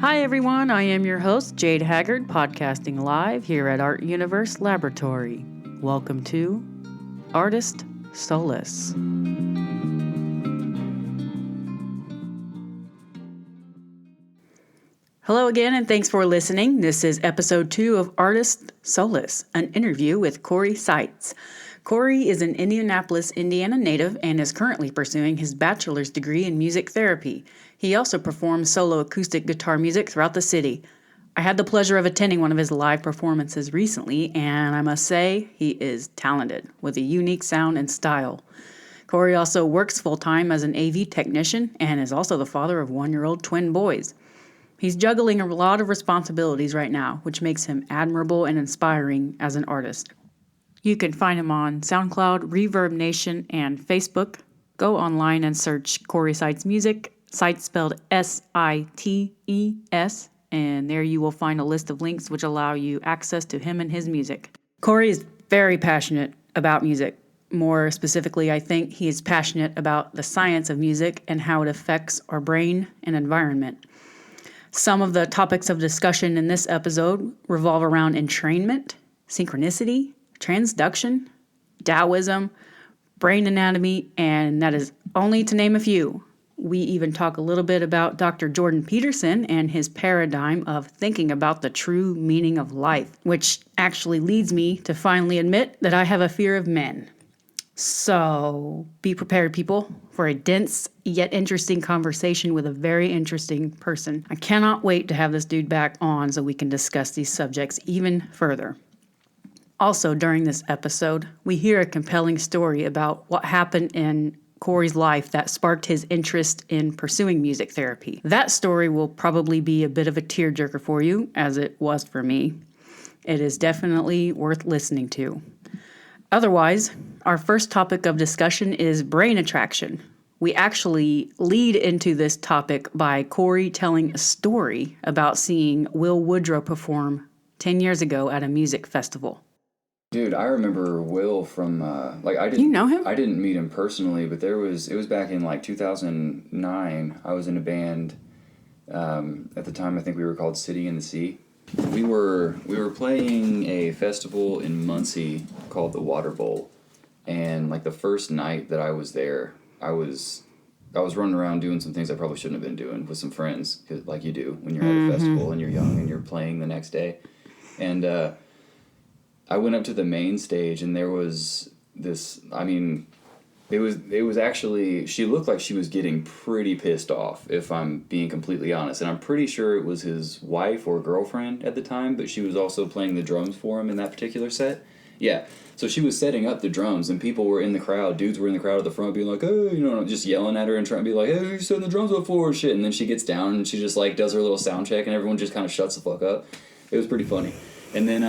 Hi everyone, I am your host, Jade Haggard, podcasting live here at Art Universe Laboratory. Welcome to Artist Solace. Hello again, and thanks for listening. This is episode 2 of Artist Solace, an interview with Cory Seitz. Cory is an Indianapolis, Indiana native and is currently pursuing his bachelor's degree in music therapy. He also performs solo acoustic guitar music throughout the city. I had the pleasure of attending one of his live performances recently, and I must say, he is talented with a unique sound and style. Cory also works full-time as an AV technician and is also the father of 1-year-old twin boys. He's juggling a lot of responsibilities right now, which makes him admirable and inspiring as an artist. You can find him on SoundCloud, Reverb Nation, and Facebook. Go online and search Cory Seitz Music, Seitz spelled S-I-T-E-S, and there you will find a list of links which allow you access to him and his music. Cory is very passionate about music. More specifically, I think he is passionate about the science of music and how it affects our brain and environment. Some of the topics of discussion in this episode revolve around entrainment, synchronicity, transduction, Taoism, brain anatomy, and that is only to name a few. We even talk a little bit about Dr. Jordan Peterson and his paradigm of thinking about the true meaning of life, which actually leads me to finally admit that I have a fear of men. So be prepared, people, for a dense yet interesting conversation with a very interesting person. I cannot wait to have this dude back on so we can discuss these subjects even further. Also, during this episode, we hear a compelling story about what happened in Cory's life that sparked his interest in pursuing music therapy. That story will probably be a bit of a tearjerker for you, as it was for me. It is definitely worth listening to. Otherwise, our first topic of discussion is brain attraction. We actually lead into this topic by Cory telling a story about seeing Will Woodrow perform 10 years ago at a music festival. Dude, I remember Will from, I didn't... You know him? I didn't meet him personally, but it was back in, 2009. I was in a band, at the time I think we were called City in the Sea. We were playing a festival in Muncie called the Water Bowl, and, the first night that I was there, I was running around doing some things I probably shouldn't have been doing with some friends, like you do when you're at a festival and you're young and you're playing the next day. And, I went up to the main stage, and there was this, it was actually, she looked like she was getting pretty pissed off, if I'm being completely honest. And I'm pretty sure it was his wife or girlfriend at the time, but she was also playing the drums for him in that particular set. Yeah, so she was setting up the drums, and people were in the crowd, dudes were in the crowd at the front being like, hey, just yelling at her and trying to be like, hey, you're setting the drums up for her, shit. And then she gets down, and she just, does her little sound check, and everyone just kind of shuts the fuck up. It was pretty funny. And then,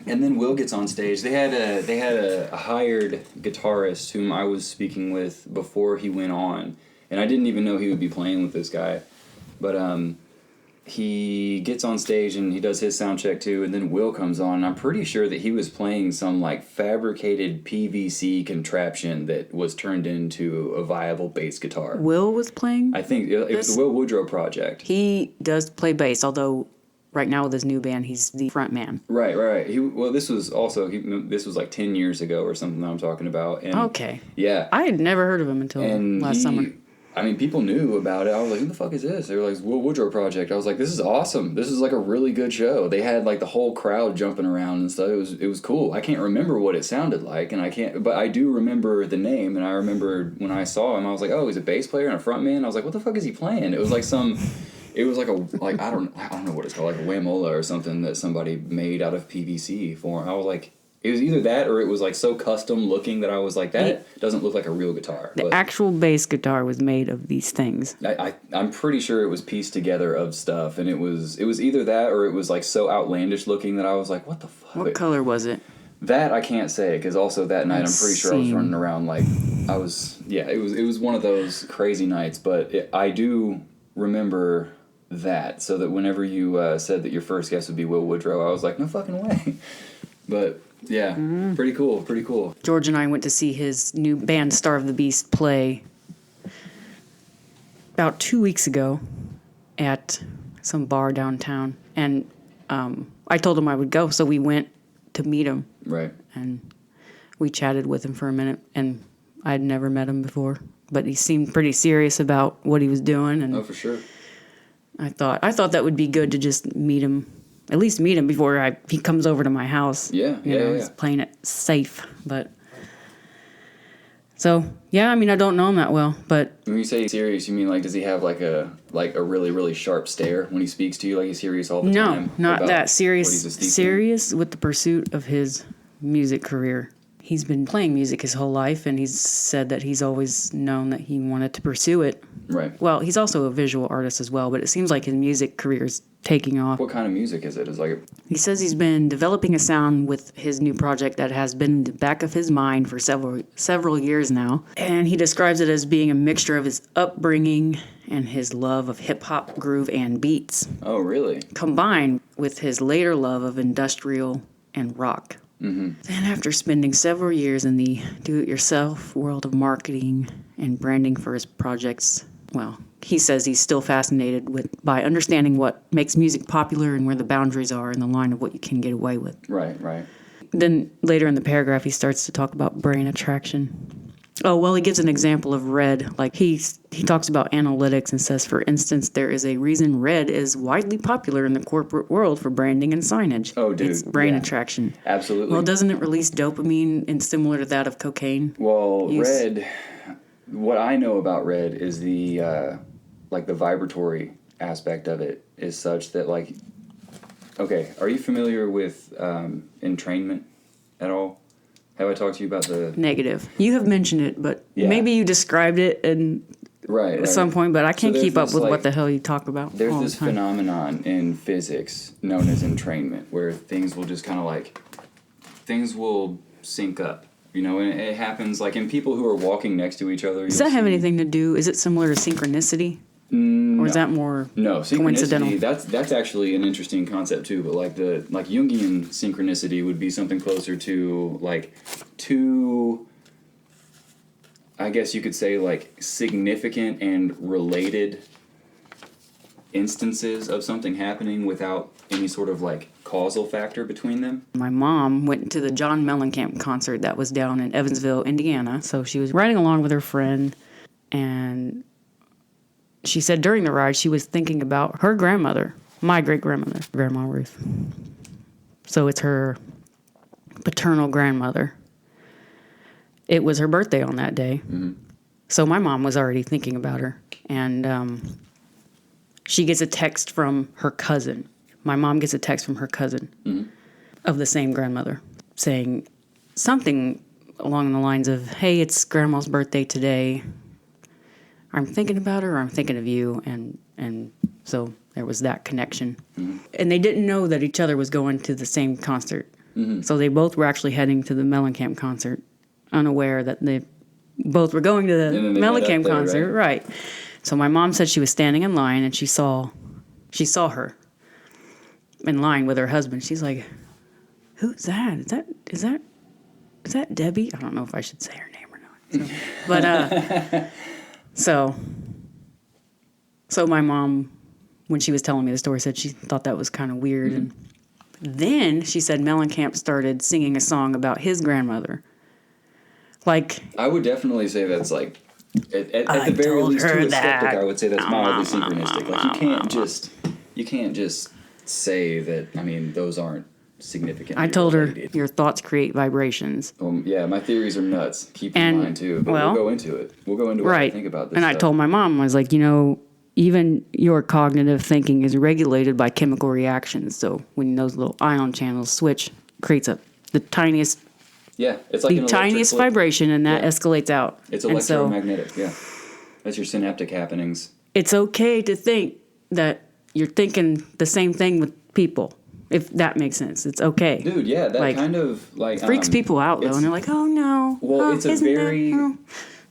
and then Will gets on stage. They had a hired guitarist whom I was speaking with before he went on, and I didn't even know he would be playing with this guy. But he gets on stage and he does his sound check too, and then Will comes on. And I'm pretty sure that he was playing some fabricated PVC contraption that was turned into a viable bass guitar. Will was playing? I think it was the Will Woodrow project. He does play bass, although right now with his new band, he's the front man. Right. This was 10 years ago or something that I'm talking about. And okay. Yeah. I had never heard of him until last summer. People knew about it. I was like, who the fuck is this? They were like, Will Woodrow Project. I was like, this is awesome. This is a really good show. They had the whole crowd jumping around and stuff. It was cool. I can't remember what it sounded like, but I do remember the name, and I remember when I saw him, I was like, oh, he's a bass player and a front man. I was like, what the fuck is he playing? It was I don't know what it's called, a whamola or something that somebody made out of PVC for him. I was like, it was either that or it was so custom looking that I was like, that doesn't look like a real guitar. The actual bass guitar was made of these things. I'm pretty sure it was pieced together of stuff, and it was either that or it was so outlandish looking that I was like, what the fuck? What color was it? That I can't say, because also that night I'm pretty sure I was running around it was one of those crazy nights, but I do remember that, so that whenever you said that your first guest would be Will Woodrow, I was like, no fucking way. But yeah, pretty cool. George and I went to see his new band Star of the Beast play about 2 weeks ago at some bar downtown, and I told him I would go, so we went to meet him. Right. And we chatted with him for a minute, and I'd never met him before, but he seemed pretty serious about what he was doing, and Oh, for sure. I thought that would be good to just meet him, at least meet him before he comes over to my house. Yeah, yeah. He's playing it safe, but so yeah, I mean, I don't know him that well, but When you say serious, you mean like does he have like a really really sharp stare when he speaks to you, like he's serious all the time? no, not about that what serious. he's a steep in? Serious with the pursuit of his music career. He's been playing music his whole life, and he's said that he's always known that he wanted to pursue it. Right. Well, he's also a visual artist as well, but it seems like his music career is taking off. What kind of music is it? Is like He says he's been developing a sound with his new project that has been in the back of his mind for several years now. And he describes it as being a mixture of his upbringing and his love of hip-hop, groove, and beats, oh really? combined with his later love of industrial and rock. Mm-hmm. Then after spending several years in the do-it-yourself world of marketing and branding for his projects, well, he says he's still fascinated by understanding what makes music popular and where the boundaries are in the line of what you can get away with. Right, right. Then later in the paragraph, he starts to talk about brain attraction. Oh, well, he gives an example of red. Like he talks about analytics and says, for instance, there is a reason red is widely popular in the corporate world for branding and signage. Oh, dude. It's brain yeah. attraction. Absolutely. Well, doesn't it release dopamine and similar to that of cocaine? Well, use? red. What I know about red is the the vibratory aspect of it is such that like. Okay, are you familiar with entrainment at all? Have I talked to you about the Negative. You have mentioned it, but Yeah. maybe you described it right at some point, but I can't there's keep up this, with like- what the hell you talk about. There's all the this time. phenomenon in physics known as entrainment, where things will just kind of things will sync up, and it happens like in people who are walking next to each other. Does that have anything to do? Is it similar to synchronicity? Or is that more No, coincidental? synchronicity, that's actually an interesting concept too, but like Jungian synchronicity would be something closer to like two, I guess you could say like significant and related instances of something happening without any sort of like causal factor between them. My mom went to the John Mellencamp concert that was down in Evansville, Indiana. So she was riding along with her friend, and she said during the ride she was thinking about her grandmother, my great-grandmother, Grandma Ruth. So it's her paternal grandmother. It was her birthday on that day. Mm-hmm. So my mom was already thinking about her. And she gets a text from her cousin. My mom gets a text from her cousin of the same grandmother saying something along the lines of, hey, it's Grandma's birthday today. I'm thinking about her, or I'm thinking of you, and so there was that connection. Mm-hmm. And they didn't know that each other was going to the same concert. Mm-hmm. So they both were actually heading to the Mellencamp concert, unaware that they both were going to the Mellencamp concert, right? So my mom said she was standing in line, and she saw her in line with her husband. She's like, "Who's that? Is that Debbie?" I don't know if I should say her name or not. So, but So my mom, when she was telling me the story, said she thought that was kind of weird. Mm-hmm. And then she said Mellencamp started singing a song about his grandmother. Like, I would definitely say that's like, at the very least, to a skeptic, I would say that's mildly synchronistic. Like, you can't just say that, I mean, those aren't significant. I told her, your thoughts create vibrations. Yeah, my theories are nuts. Keep in mind, too. But we'll go into it. We'll go into what I think about this And stuff. I told my mom, I was like, even your cognitive thinking is regulated by chemical reactions. So when those little ion channels switch, creates the tiniest it's like the tiniest vibration, and that escalates out. It's electromagnetic, That's your synaptic happenings. It's okay to think that you're thinking the same thing with people, if that makes sense. It's okay. Dude, yeah, that kind of freaks people out, though, and they're like, oh, no. Well, it's a very...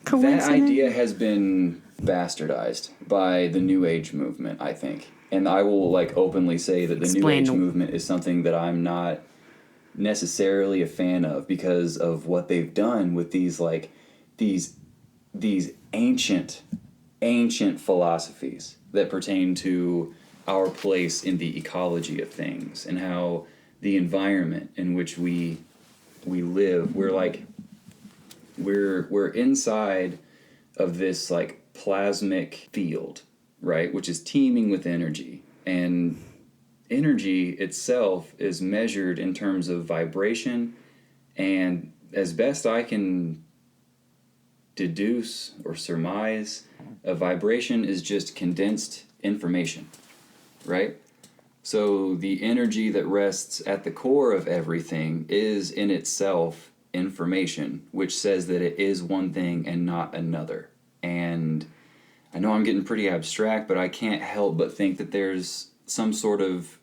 coincidence? That idea has been bastardized by the New Age movement, I think. And I will, openly say that the New Age movement is something that I'm not necessarily a fan of because of what they've done with these ancient philosophies that pertain to our place in the ecology of things and how the environment in which we live, we're inside of this like plasmic field, right, which is teeming with energy. And energy itself is measured in terms of vibration, and as best I can deduce or surmise, a vibration is just condensed information, right? So the energy that rests at the core of everything is in itself information, which says that it is one thing and not another. And I know I'm getting pretty abstract, but I can't help but think that there's some sort of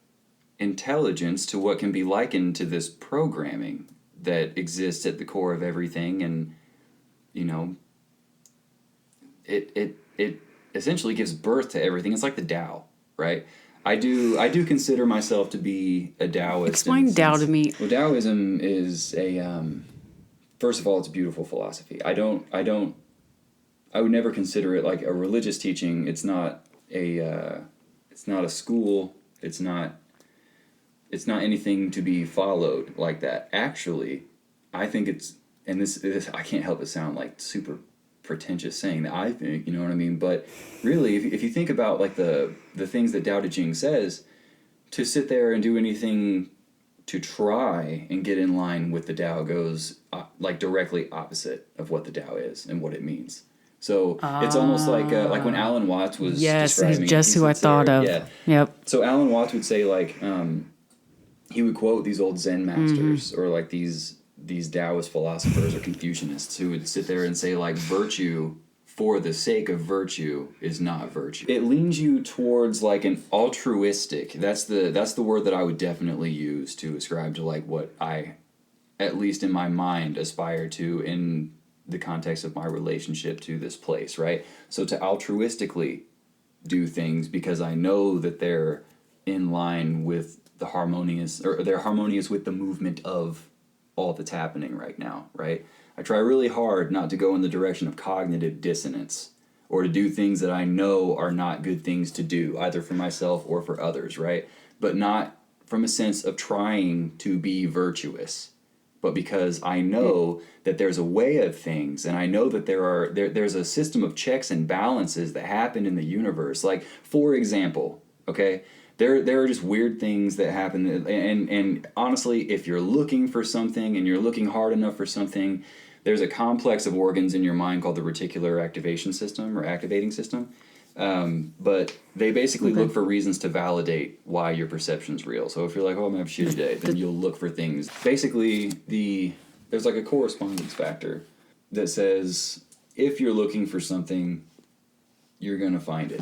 intelligence to what can be likened to this programming that exists at the core of everything. And, you know, it essentially gives birth to everything. It's like the Tao, right? I do consider myself to be a Taoist. Explain Tao to me. Well, Taoism is a first of all, it's a beautiful philosophy. I would never consider it like a religious teaching. It's not a school. It's not anything to be followed like that. Actually, I think it's, and this I can't help but sound like super pretentious saying that I think, you know what I mean? But really, if you think about like the things that Tao Te Ching says, to sit there and do anything to try and get in line with the Tao goes like directly opposite of what the Tao is and what it means. So it's almost like when Alan Watts was describing it, just who I thought of. Yeah. Yep. So Alan Watts would say like he would quote these old Zen masters or like these Taoist philosophers or Confucianists who would sit there and say like virtue for the sake of virtue is not virtue. It leans you towards like an altruistic. That's the word that I would definitely use to ascribe to like what I, at least in my mind, aspire to in the context of my relationship to this place, right? So to altruistically do things because I know that they're in line with the harmonious, or they're harmonious with the movement of all that's happening right now, right? I try really hard not to go in the direction of cognitive dissonance or to do things that I know are not good things to do, either for myself or for others, right? But not from a sense of trying to be virtuous, but because I know that there's a way of things, and I know that there's a system of checks and balances that happen in the universe. Like, for example, okay, there are just weird things that happen, and honestly, if you're looking for something and you're looking hard enough for something, there's a complex of organs in your mind called the reticular activation system or activating system. But they basically look for reasons to validate why your perception's real. So if you're like, oh, I'm gonna have a shitty day, then you'll look for things. Basically, there's like a correspondence factor that says if you're looking for something, you're gonna find it.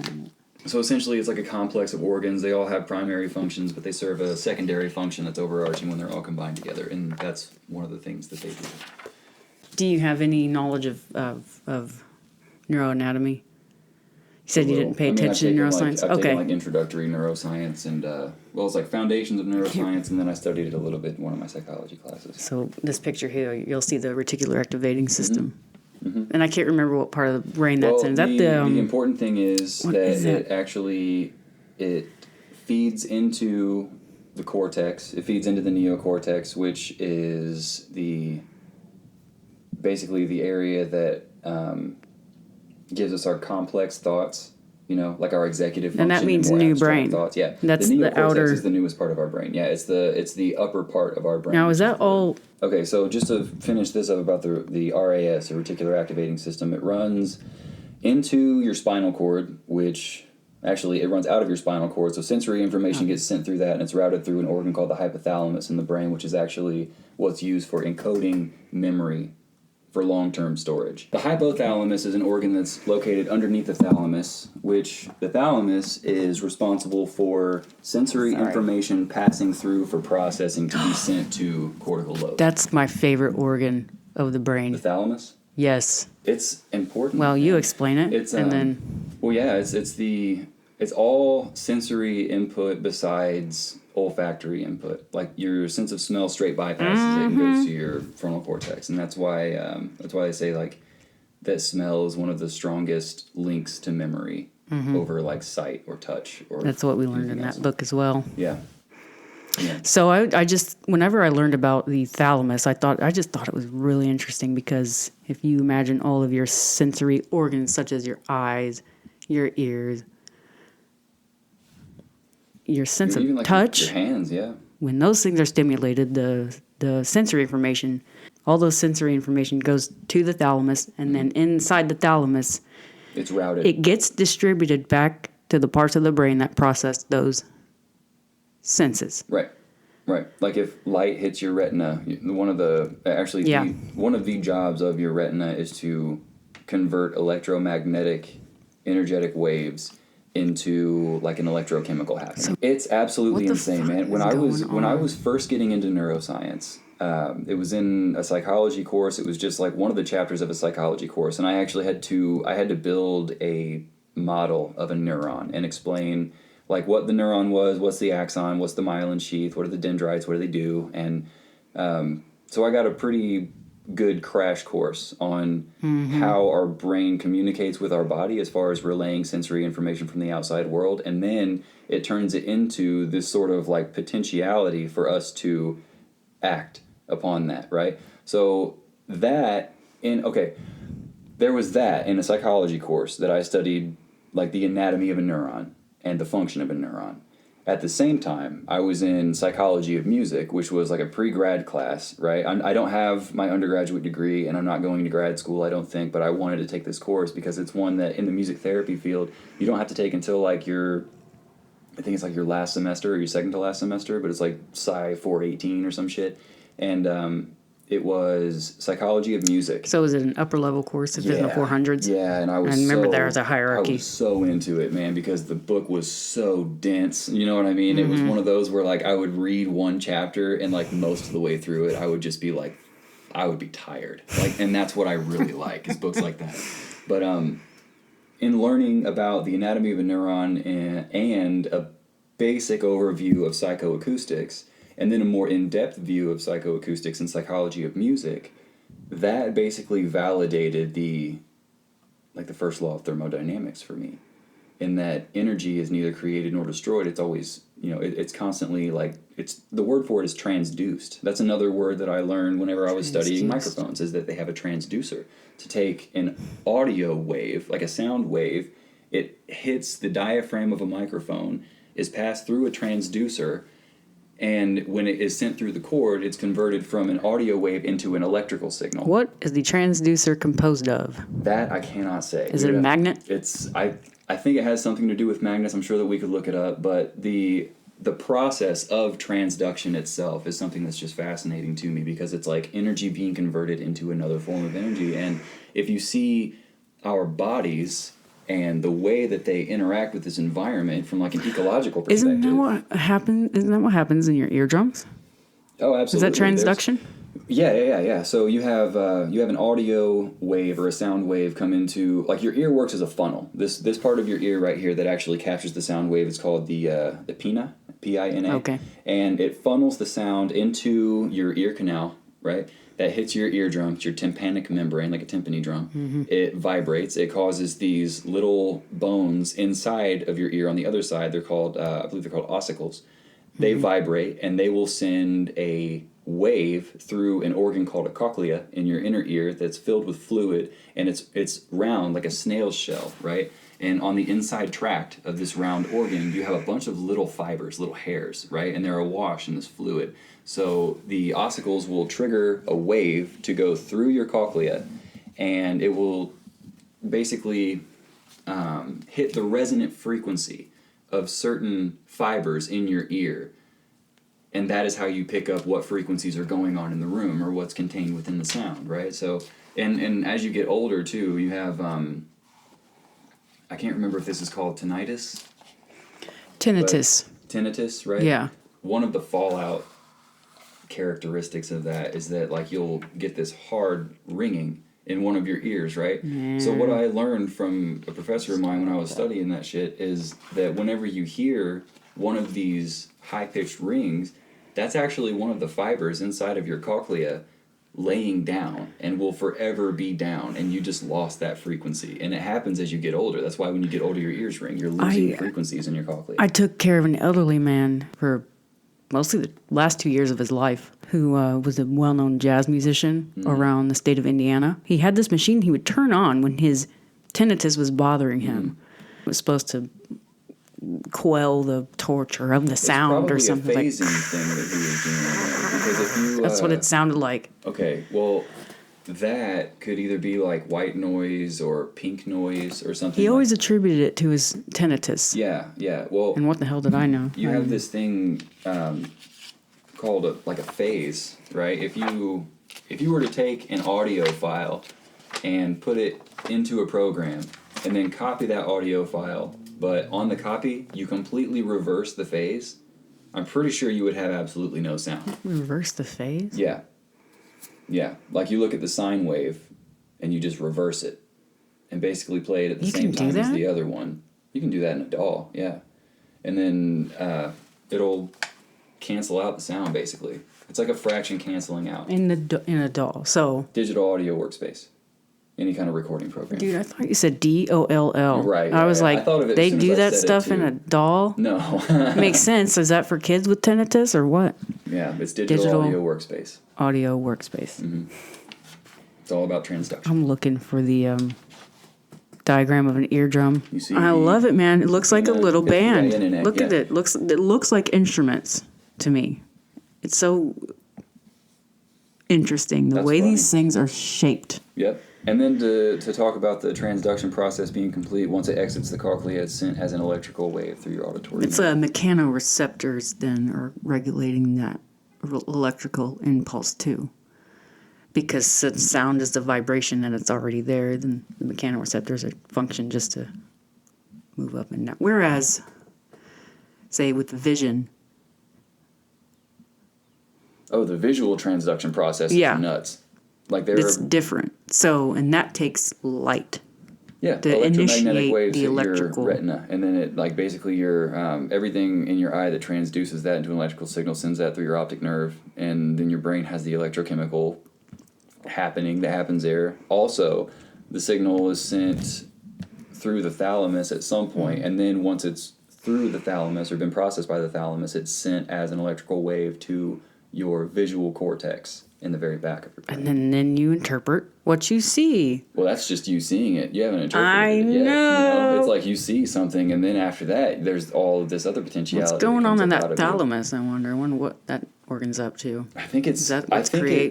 So essentially, it's like a complex of organs. They all have primary functions, but they serve a secondary function that's overarching when they're all combined together, and that's one of the things that they do. Do you have any knowledge of neuroanatomy? You said you didn't pay attention to neuroscience? I've taken like introductory neuroscience and, it's like foundations of neuroscience, and then I studied it a little bit in one of my psychology classes. So this picture here, you'll see the reticular activating system. Mm-hmm. And I can't remember what part of the brain that's in. Is that the important thing is that it actually, it feeds into the cortex. It feeds into the neocortex, which is basically the area that gives us our complex thoughts, you know, like our executive function. And that means new brain. Thoughts. Yeah, that's the neocortex the outer. Is the newest part of our brain. Yeah, it's the upper part of our brain. Now, is that all? Okay, so just to finish this up about the RAS, or reticular activating system, it runs into your spinal cord, which actually it runs out of your spinal cord. So sensory information gets sent through that, and it's routed through an organ called the hypothalamus in the brain, which is actually what's used for encoding memory for long-term storage. The hypothalamus is an organ that's located underneath the thalamus, which the thalamus is responsible for sensory information passing through for processing to be sent to cortical lobes. That's my favorite organ of the brain. The thalamus? Yes. It's important. Well, you explain it, it's then. Well, yeah, it's all sensory input besides olfactory input. Like your sense of smell straight bypasses it and goes to your frontal cortex, and that's why they say like that smell is one of the strongest links to memory over like sight or touch or That's what we learned in anything else. that book as well. Yeah. Yeah. So I just, whenever I learned about the thalamus, I just thought it was really interesting because if you imagine all of your sensory organs, such as your eyes, your ears, your sense Even of like touch, your hands, yeah. when those things are stimulated, the sensory information, all those sensory information goes to the thalamus, and then inside the thalamus, It's routed. it gets distributed back to the parts of the brain that process those senses. Right. Right. Like if light hits your retina, one of the one of the jobs of your retina is to convert electromagnetic energetic waves into like an electrochemical happening. It's absolutely what the insane, fuck man. is When I going on? was first getting into neuroscience, it was in a psychology course. It was just like one of the chapters of a psychology course, and I actually had to build a model of a neuron and explain like what the neuron was, what's the axon, what's the myelin sheath, what are the dendrites, what do they do, and so I got a pretty good crash course on how our brain communicates with our body as far as relaying sensory information from the outside world, and then it turns it into this sort of like potentiality for us to act upon that, right? So there was that in a psychology course that I studied like the anatomy of a neuron and the function of a neuron. At the same time, I was in psychology of music, which was like a pre-grad class, right? I don't have my undergraduate degree, and I'm not going to grad school, I don't think, but I wanted to take this course because it's one that in the music therapy field, you don't have to take until like I think it's like your last semester or your second to last semester, but it's like Sci 418 or some shit. And it was psychology of music. So is it an upper level course if it's in the 400s? Yeah, and I remember there was a hierarchy. I was so into it, man, because the book was so dense. You know what I mean? It was one of those where like I would read one chapter and like most of the way through it, I would just be like, I would be tired. Like, and that's what I really like is books like that. But in learning about the anatomy of a neuron and a basic overview of psychoacoustics, and then a more in-depth view of psychoacoustics and psychology of music, that basically validated the first law of thermodynamics for me, in that energy is neither created nor destroyed. It's always, it's constantly like, the word for it is transduced. That's another word that I learned whenever I was studying microphones, is that they have a transducer. To take an audio wave, like a sound wave, it hits the diaphragm of a microphone, is passed through a transducer, and when it is sent through the cord, it's converted from an audio wave into an electrical signal. What is the transducer composed of? That I cannot say. Is it a magnet? I think it has something to do with magnets. I'm sure that we could look it up, but the process of transduction itself is something that's just fascinating to me, because it's like energy being converted into another form of energy. And if you see our bodies and the way that they interact with this environment from like an ecological perspective. Isn't that what happens in your eardrums? Oh, absolutely. Is that transduction? Yeah. So you have an audio wave or a sound wave come into, like, your ear works as a funnel. This part of your ear right here that actually captures the sound wave is called the pinna, P-I-N-A. Okay. And it funnels the sound into your ear canal, right? That hits your eardrum, it's your tympanic membrane, like a timpani drum. Mm-hmm. It vibrates. It causes these little bones inside of your ear on the other side. They're called, I believe they're called ossicles. They vibrate, and they will send a wave through an organ called a cochlea in your inner ear that's filled with fluid, and it's round like a snail's shell, right? And on the inside tract of this round organ, you have a bunch of little fibers, little hairs, right? And they're awash in this fluid. So the ossicles will trigger a wave to go through your cochlea, and it will basically hit the resonant frequency of certain fibers in your ear. And that is how you pick up what frequencies are going on in the room or what's contained within the sound, right? So, and as you get older too, you have, I can't remember if this is called tinnitus. Tinnitus, right? Yeah. One of the fallout characteristics of that is that, like, you'll get this hard ringing in one of your ears, right? So what I learned from a professor of mine when I was studying that shit is that whenever you hear one of these high-pitched rings, that's actually one of the fibers inside of your cochlea laying down and will forever be down, and you just lost that frequency. And it happens as you get older. That's why when you get older, your ears ring. You're losing frequencies in your cochlea. I took care of an elderly man for mostly the last 2 years of his life who was a well-known jazz musician around the state of Indiana. He had this machine he would turn on when his tinnitus was bothering him. It was supposed to quell the torture of the sound or something. It's probably a phasing thing that he was doing. Because if you, that's what it sounded like. Okay, well, that could either be like white noise or pink noise or something. He always attributed it to his tinnitus. Yeah. Well, and what the hell did I know? You have this thing called a phase, right? If you were to take an audio file and put it into a program and then copy that audio file, but on the copy you completely reverse the phase, I'm pretty sure you would have absolutely no sound. Reverse the phase? Yeah. Like you look at the sine wave and you just reverse it and basically play it at the same time as the other one. You can do that in a DAW, yeah. And then it'll cancel out the sound, basically. It's like a fraction canceling out. In a DAW, so... Digital audio workspace. Any kind of recording program. Dude, I thought you said DOLL. Right. I was like, I thought of it they as soon do as I that said stuff it in a DAW? No. Makes sense. Is that for kids with tinnitus or what? Yeah, it's digital audio workspace. Audio workspace. Mm-hmm. It's all about transduction. I'm looking for the diagram of an eardrum. You see, I love it, man. It looks like a little band. Look at it. It looks like instruments to me. It's so interesting the way these things are shaped. Yep. And then to talk about the transduction process being complete, once it exits the cochlea, it's sent as an electrical wave through your auditory nerve. It's mechanoreceptors then are regulating that electrical impulse too. Because since sound is the vibration and it's already there, then the mechanoreceptors function just to move up and down. Whereas, say with vision... Oh, the visual transduction process is nuts. Like it's different. So, and that takes light. Yeah, to electromagnetic waves the hit electrical your retina, and then it basically your everything in your eye that transduces that into an electrical signal sends that through your optic nerve, and then your brain has the electrochemical happening that happens there. Also, the signal is sent through the thalamus at some point, and then once it's through the thalamus or been processed by the thalamus, it's sent as an electrical wave to your visual cortex in the very back of your brain. And then you interpret what you see. Well, that's just you seeing it. You haven't interpreted it yet. know. It's like you see something, and then after that, there's all of this other potentiality. What's going on in that thalamus, I wonder what that organ's up to. I think it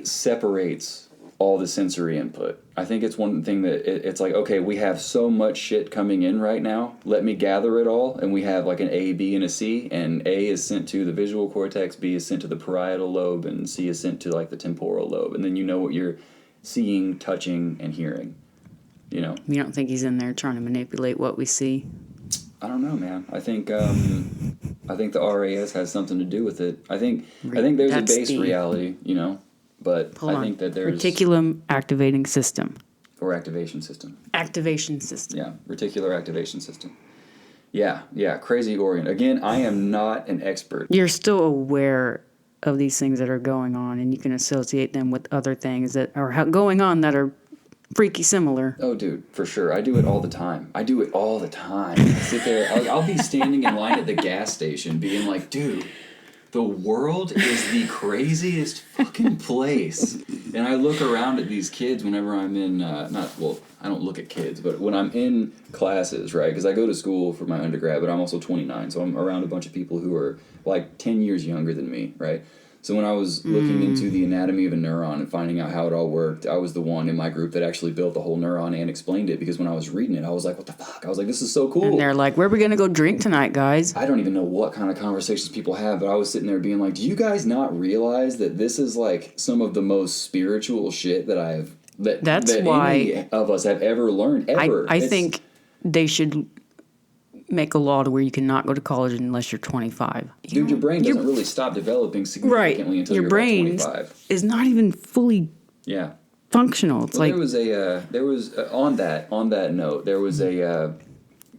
separates all the sensory input. I think it's one thing that it's like, okay, we have so much shit coming in right now. Let me gather it all, and we have like an A, B, and a C, and A is sent to the visual cortex, B is sent to the parietal lobe, and C is sent to like the temporal lobe, and then you know what you're seeing, touching, and hearing. You know. You don't think he's in there trying to manipulate what we see? I don't know, man. I think the RAS has something to do with it. I think there's a base reality, you know. But I think that there's... Reticulum activating system. Or activation system. Activation system. Yeah, reticular activation system. Yeah, crazy organ. Again, I am not an expert. You're still aware of these things that are going on, and you can associate them with other things that are going on that are freaky similar. Oh, dude, for sure. I do it all the time. I sit there. I'll be standing in line at the gas station being like, dude... The world is the craziest fucking place. And I look around at these kids whenever I'm in, I don't look at kids, but when I'm in classes, right? Because I go to school for my undergrad, but I'm also 29, so I'm around a bunch of people who are like 10 years younger than me, right? So when I was looking into the anatomy of a neuron and finding out how it all worked, I was the one in my group that actually built the whole neuron and explained it, because when I was reading it, I was like, what the fuck? I was like, this is so cool. And they're like, where are we going to go drink tonight, guys? I don't even know what kind of conversations people have, but I was sitting there being like, do you guys not realize that this is like some of the most spiritual shit that any of us have ever learned, ever? I think they should... make a law to where you cannot go to college unless you're 25. Dude, your brain doesn't really stop developing significantly until you're about 25. Your brain is not even fully functional. It's like there was on that note, there was a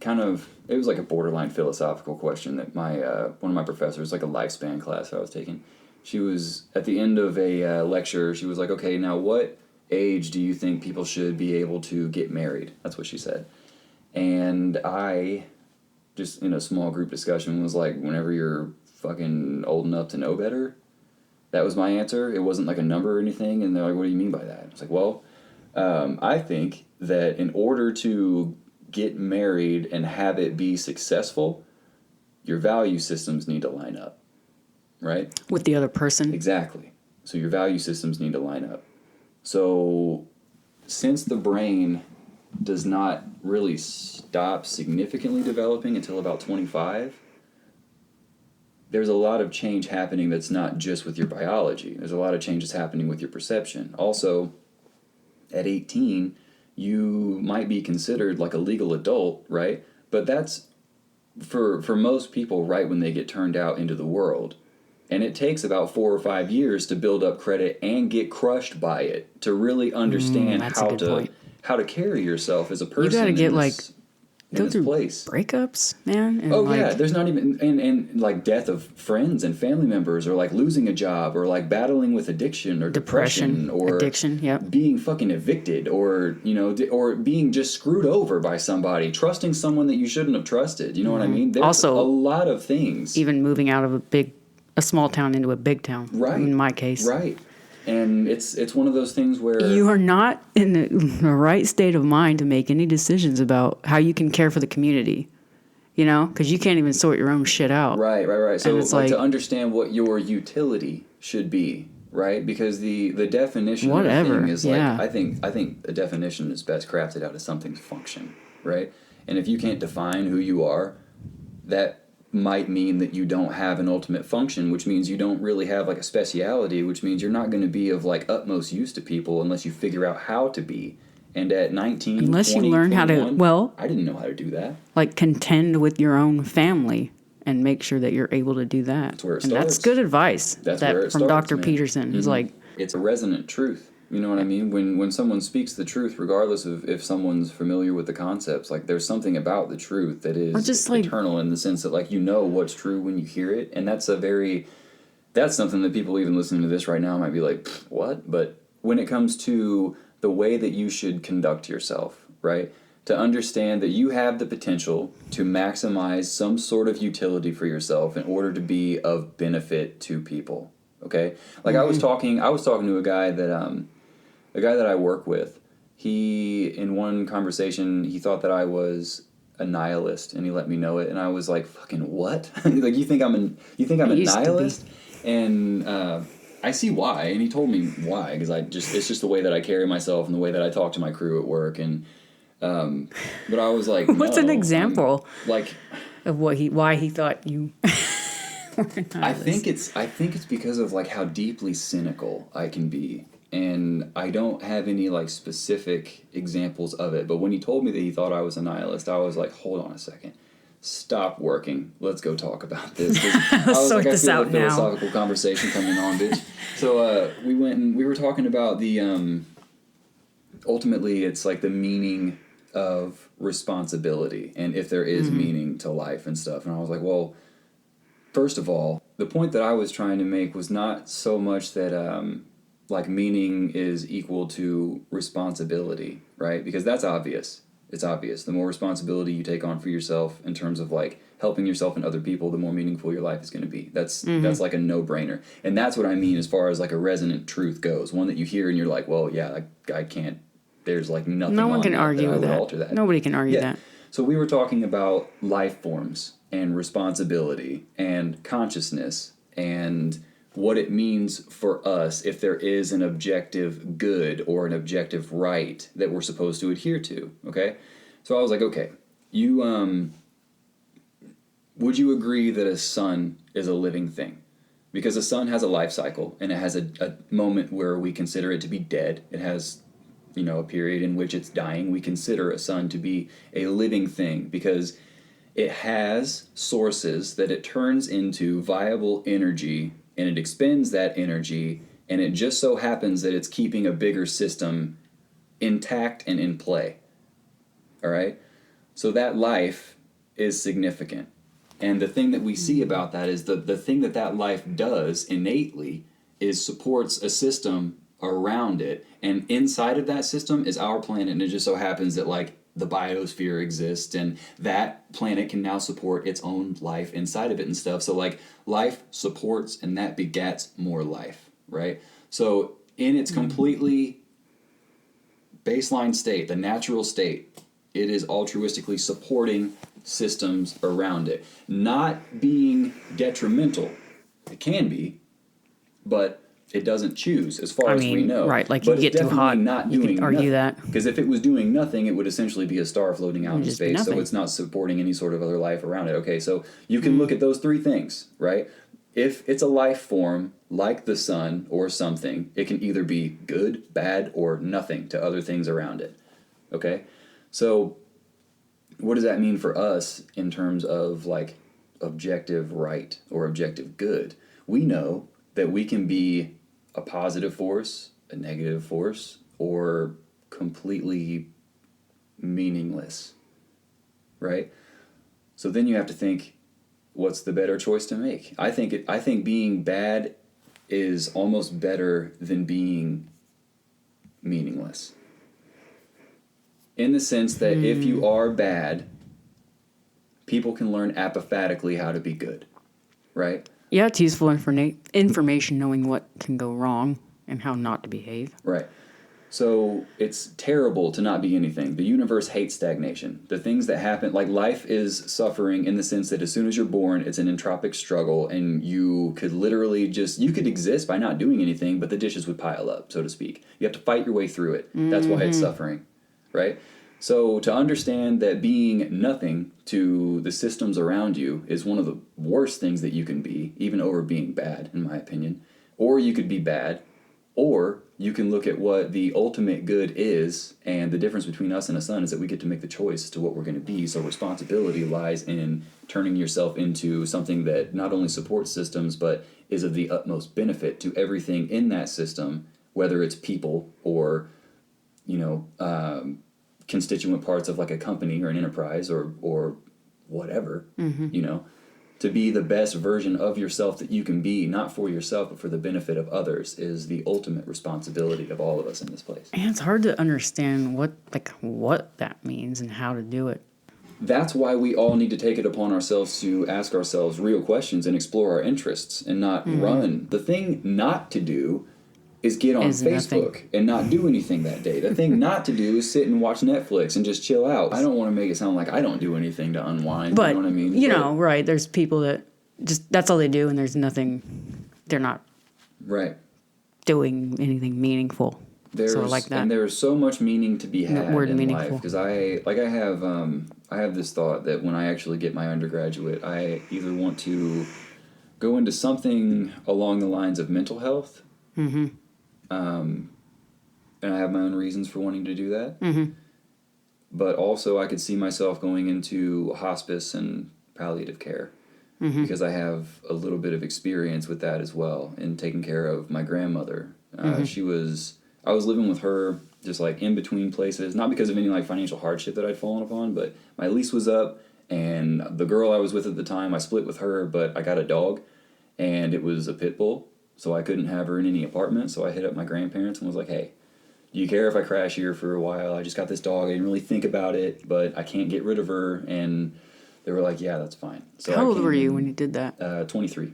kind of, it was like a borderline philosophical question that my one of my professors, like a lifespan class I was taking, She was at the end of a lecture. She was like, "Okay, now what age do you think people should be able to get married?" That's what she said. And I, just in a small group discussion, was like, "Whenever you're fucking old enough to know better." That was my answer. It wasn't like a number or anything. And they're like, "What do you mean by that?" I was like, "Well, I think that in order to get married and have it be successful, your value systems need to line up, right?" With the other person. Exactly. So your value systems need to line up. So since the brain does not really stop significantly developing until about 25, there's a lot of change happening that's not just with your biology. There's a lot of changes happening with your perception. Also, at 18, you might be considered like a legal adult, right? But that's for most people right when they get turned out into the world. And it takes about 4 or 5 years to build up credit and get crushed by it to really understand how to carry yourself as a person. You gotta get in this place. Breakups, man. And Yeah, there's not even and like death of friends and family members, or like losing a job, or like battling with addiction or depression or addiction, yep. Being fucking evicted, or or being just screwed over by somebody, trusting someone that you shouldn't have trusted. You know what I mean? There's Also, a lot of things. Even moving out of a small town into a big town. Right. In my case. Right. And it's one of those things where you are not in the right state of mind to make any decisions about how you can care for the community, because you can't even sort your own shit out. Right. So it's like to understand what your utility should be, right? Because the definition of a thing is like, I think a definition is best crafted out of something's function, right? And if you can't define who you are, that might mean that you don't have an ultimate function, which means you don't really have like a speciality, which means you're not going to be of like utmost use to people unless you figure out how to be. And at 19, unless 20, you learn 21, how to, I didn't know how to do that. Like contend with your own family and make sure that you're able to do that. That's where it and starts. That's good advice. That's where it from starts, Dr. man. Peterson. He's like, it's a resonant truth. You know what I mean? When someone speaks the truth, regardless of if someone's familiar with the concepts, like there's something about the truth that is just eternal in the sense that like what's true when you hear it, and that's something that people even listening to this right now might be like, what? But when it comes to the way that you should conduct yourself, right? To understand that you have the potential to maximize some sort of utility for yourself in order to be of benefit to people. Okay? Like I was talking to a guy that I work with. He, in one conversation, he thought that I was a nihilist, and he let me know it, and I was like, fucking what? Like, you think I'm a nihilist? And I see why, and he told me why, because it's just the way that I carry myself and the way that I talk to my crew at work, and but I was like, what's an example of why he thought you were a nihilist? I think it's because of like how deeply cynical I can be. And I don't have any like specific examples of it, but when he told me that he thought I was a nihilist, I was like, hold on a second. Stop working. Let's go talk about this. Let's sort this out now. Philosophical conversation coming on, bitch. So we went and we were talking about the ultimately it's like the meaning of responsibility and if there is meaning to life and stuff. And I was like, well, first of all, the point that I was trying to make was not so much that like meaning is equal to responsibility, right? Because that's obvious. It's obvious. The more responsibility you take on for yourself in terms of like helping yourself and other people, the more meaningful your life is going to be. That's like a no-brainer. And that's what I mean as far as like a resonant truth goes. One that you hear and you're like, well, yeah, I can't, there's like nothing. No one can argue with that. Alter that. Nobody can argue that. So we were talking about life forms and responsibility and consciousness and what it means for us if there is an objective good or an objective right that we're supposed to adhere to, okay? So I was like, okay, would you agree that a sun is a living thing? Because a sun has a life cycle, and it has a moment where we consider it to be dead. It has, a period in which it's dying. We consider a sun to be a living thing because it has sources that it turns into viable energy, and it expends that energy, and it just so happens that it's keeping a bigger system intact and in play. All right? So that life is significant. And the thing that we see about that is the thing that life does innately is supports a system around it. And inside of that system is our planet. And it just so happens that, like, the biosphere exists, and that planet can now support its own life inside of it and stuff. So, like, life supports and that begets more life, right? So in its completely baseline state, the natural state, it is altruistically supporting systems around it. Not being detrimental. It can be, but it doesn't choose as far as we know. Right, like, but you get too hot, not you doing could argue nothing. that. Because if it was doing nothing, it would essentially be a star floating out in just be space, so nothing. it's not supporting any sort of other life around it. Okay, so you can look at those three things, right? If it's a life form like the sun or something, it can either be good, bad, or nothing to other things around it. Okay? So what does that mean for us in terms of, like, objective right or objective good? We know that we can be a positive force, a negative force, or completely meaningless, right? So then you have to think, what's the better choice to make? I think being bad is almost better than being meaningless. In the sense that if you are bad, people can learn apophatically how to be good, right? Yeah, it's useful information knowing what can go wrong and how not to behave. Right. So it's terrible to not be anything. The universe hates stagnation. The things that happen, like, life is suffering in the sense that as soon as you're born, it's an entropic struggle, and you could literally you could exist by not doing anything, but the dishes would pile up, so to speak. You have to fight your way through it. That's why it's suffering, right? So to understand that being nothing to the systems around you is one of the worst things that you can be, even over being bad, in my opinion. Or you could be bad, or you can look at what the ultimate good is, and the difference between us and a sun is that we get to make the choice as to what we're going to be. So responsibility lies in turning yourself into something that not only supports systems, but is of the utmost benefit to everything in that system, whether it's people or, constituent parts of, like, a company or an enterprise or whatever, to be the best version of yourself that you can be, not for yourself, but for the benefit of others, is the ultimate responsibility of all of us in this place. And it's hard to understand what that means and how to do it. That's why we all need to take it upon ourselves to ask ourselves real questions and explore our interests and not run. The thing not to do is get on Facebook and not do anything that day. The thing not to do is sit and watch Netflix and just chill out. I don't want to make it sound like I don't do anything to unwind. But, you know what I mean? Right, there's people that just, that's all they do, and there's nothing, they're not doing anything meaningful. So I like that. And there's so much meaning to be had in meaningful. life. Because I have this thought that when I actually get my undergraduate, I either want to go into something along the lines of mental health. Mm-hmm. And I have my own reasons for wanting to do that. Mm-hmm. But also I could see myself going into hospice and palliative care. Mm-hmm. Because I have a little bit of experience with that as well, in taking care of my grandmother. I was living with her just, like, in between places, not because of any, like, financial hardship that I'd fallen upon, but my lease was up, and the girl I was with at the time, I split with her, but I got a dog, and it was a pit bull, so I couldn't have her in any apartment, so I hit up my grandparents and was like, hey, do you care if I crash here for a while? I just got this dog, I didn't really think about it, but I can't get rid of her, and they were like, yeah, that's fine. So How old were you when you did that? 23.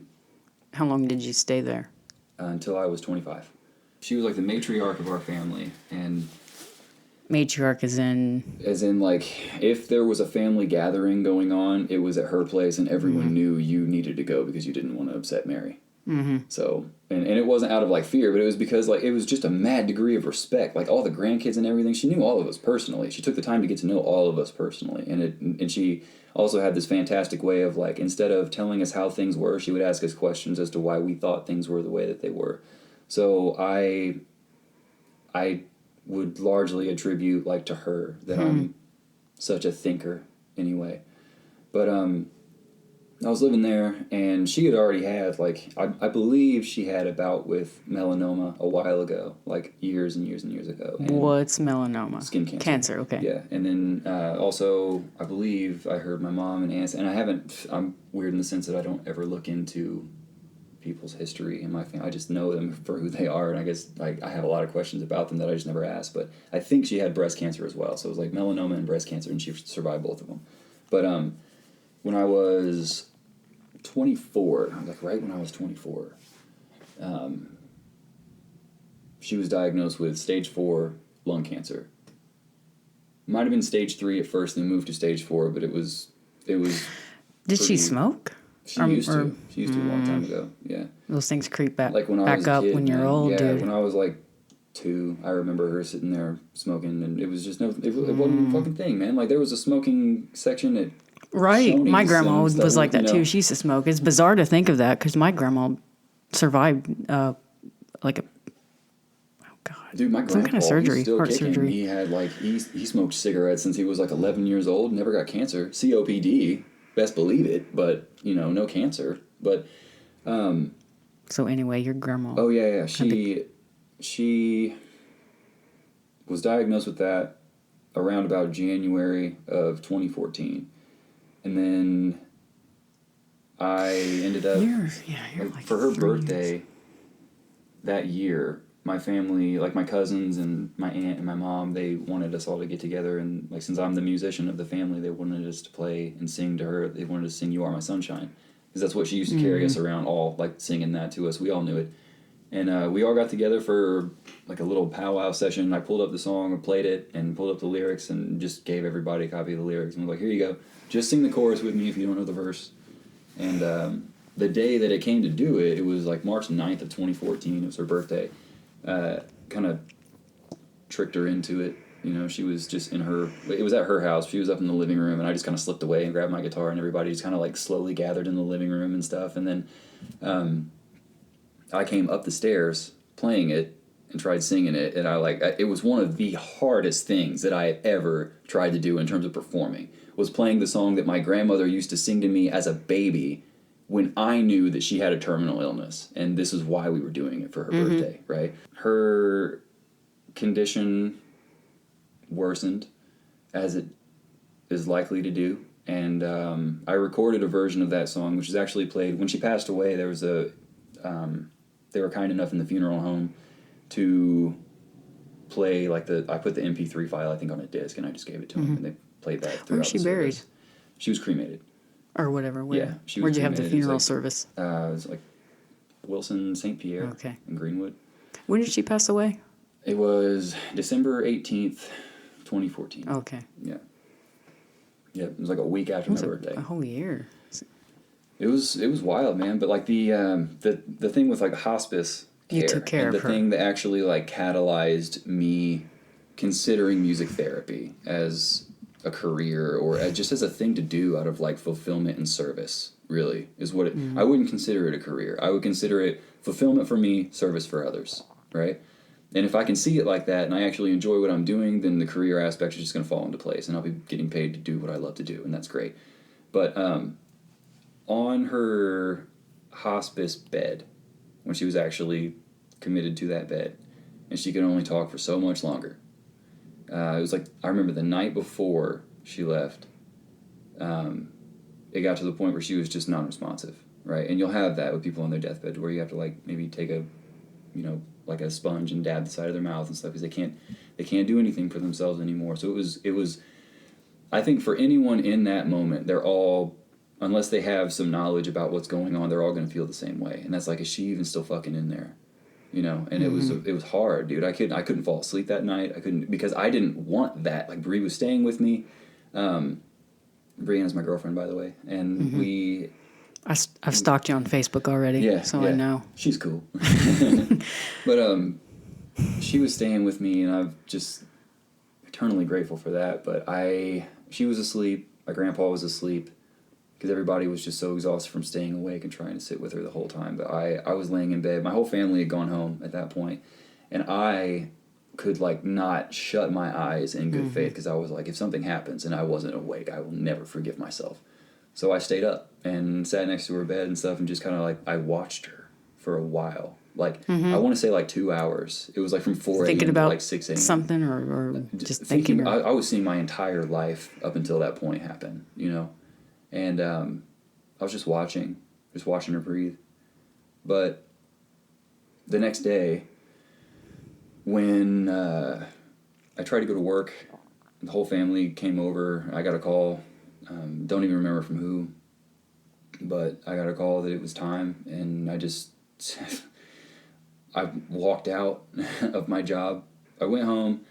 How long did you stay there? Until I was 25. She was like the matriarch of our family, and matriarch as in like, if there was a family gathering going on, it was at her place, and everyone knew you needed to go because you didn't want to upset Mary. Mm-hmm. So, and it wasn't out of, like, fear, but it was because, like, it was just a mad degree of respect. Like, all the grandkids and everything, she knew all of us personally. She took the time to get to know all of us personally, and she also had this fantastic way of, like, instead of telling us how things were, she would ask us questions as to why we thought things were the way that they were. So I would largely attribute, like, to her that I'm such a thinker anyway. But I was living there, and she had already had, like, I believe she had a bout with melanoma a while ago, like years and years and years ago. And What's melanoma? skin cancer. Cancer, okay. Yeah, and then also, I believe I heard my mom and aunts, and I'm weird in the sense that I don't ever look into people's history in my family. I just know them for who they are, and I guess like I have a lot of questions about them that I just never ask. But I think she had breast cancer as well, so it was like melanoma and breast cancer, and she survived both of them. But when I was 24, like right when I was 24, she was diagnosed with stage 4 lung cancer. Might have been stage 3 at first, then moved to stage 4, but it was. Did she smoke? She used to. She used to a long time ago. Yeah. Those things creep back, Like when I was back a up kid, when you're man. old, yeah, dude. when I was like 2, I remember her sitting there smoking, and it was just it wasn't a fucking thing, man. Like there was a smoking section at Right. Shoney's My grandma and was stuff, like that you know. too. She used to smoke. It's bizarre to think of that because my grandma survived like a, oh God, Dude, my some grandpa, kind of surgery, he's still heart kicking. surgery. He had like he smoked cigarettes since he was like 11 years old. Never got cancer. COPD, best believe it, but no cancer. But So anyway, your grandma. oh yeah. She was diagnosed with that around about January of 2014, and then I ended up You're like for her 3 birthday years. that year. My family, like my cousins and my aunt and my mom, they wanted us all to get together, and like since I'm the musician of the family, they wanted us to play and sing to her. They wanted us to sing "You Are My Sunshine" because that's what she used to carry us around, all like singing that to us. We all knew it, and we all got together for like a little powwow session. I pulled up the song, played it, and pulled up the lyrics, and just gave everybody a copy of the lyrics. And was like, "Here you go, just sing the chorus with me if you don't know the verse." And the day that it came to do it, it was like March 9th of 2014. It was her birthday. Kind of tricked her into it. She was just it was at her house. She was up in the living room, and I just kind of slipped away and grabbed my guitar, and everybody just kind of like slowly gathered in the living room and stuff. And then I came up the stairs playing it and tried singing it, and it was one of the hardest things that I had ever tried to do in terms of performing, was playing the song that my grandmother used to sing to me as a baby when I knew that she had a terminal illness, and this is why we were doing it for her birthday, right? Her condition worsened, as it is likely to do, and I recorded a version of that song, which is actually played when she passed away. There was they were kind enough in the funeral home to play I put the MP3 file I think on a disc, and I just gave it to them, and they played that throughout. Where was she buried? She was cremated. Or whatever. Yeah, she was Where'd you have the cremated. funeral It was service? It was like Wilson St. Pierre in Greenwood. When did she pass away? It was December 18th, 2014. Okay. Yeah. Yeah, it was like a week after my birthday. A whole year. It was wild, man. But like the thing with like hospice care, You took care and of the her. thing that actually like catalyzed me considering music therapy as a career or just as a thing to do out of like fulfillment and service, really is what it, I wouldn't consider it a career. I would consider it fulfillment for me, service for others, right? And if I can see it like that and I actually enjoy what I'm doing, then the career aspect is just going to fall into place, and I'll be getting paid to do what I love to do, and that's great. But on her hospice bed, when she was actually committed to that bed, and she could only talk for so much longer, it was like, I remember the night before she left, it got to the point where she was just non-responsive, right? And you'll have that with people on their deathbed where you have to like maybe take a, like a sponge and dab the side of their mouth and stuff because they can't do anything for themselves anymore. So it was, I think for anyone in that moment, they're all, unless they have some knowledge about what's going on, they're all going to feel the same way. And that's like, is she even still fucking in there? And it was hard, dude. I couldn't fall asleep that night. I couldn't, because I didn't want that. Like Bree was staying with me. Brianna's my girlfriend, by the way, and I've stalked you on Facebook already, I know. She's cool. But she was staying with me, and I'm just eternally grateful for that. But she was asleep. My grandpa was asleep because everybody was just so exhausted from staying awake and trying to sit with her the whole time. But I was laying in bed. My whole family had gone home at that point, and I could like not shut my eyes in good faith because I was like, if something happens and I wasn't awake, I will never forgive myself. So I stayed up and sat next to her bed and stuff and just kind of like, I watched her for a while. Like, I want to say like 2 hours. It was like from 4 a.m. Thinking to about like 6 a.m. something or just Thinking, thinking. Or, I was seeing my entire life up until that point happen, you know? And I was just watching her breathe. But the next day, when I tried to go to work, the whole family came over. I got a call. Don't even remember from who, but I got a call that it was time, and I walked out of my job. I went home.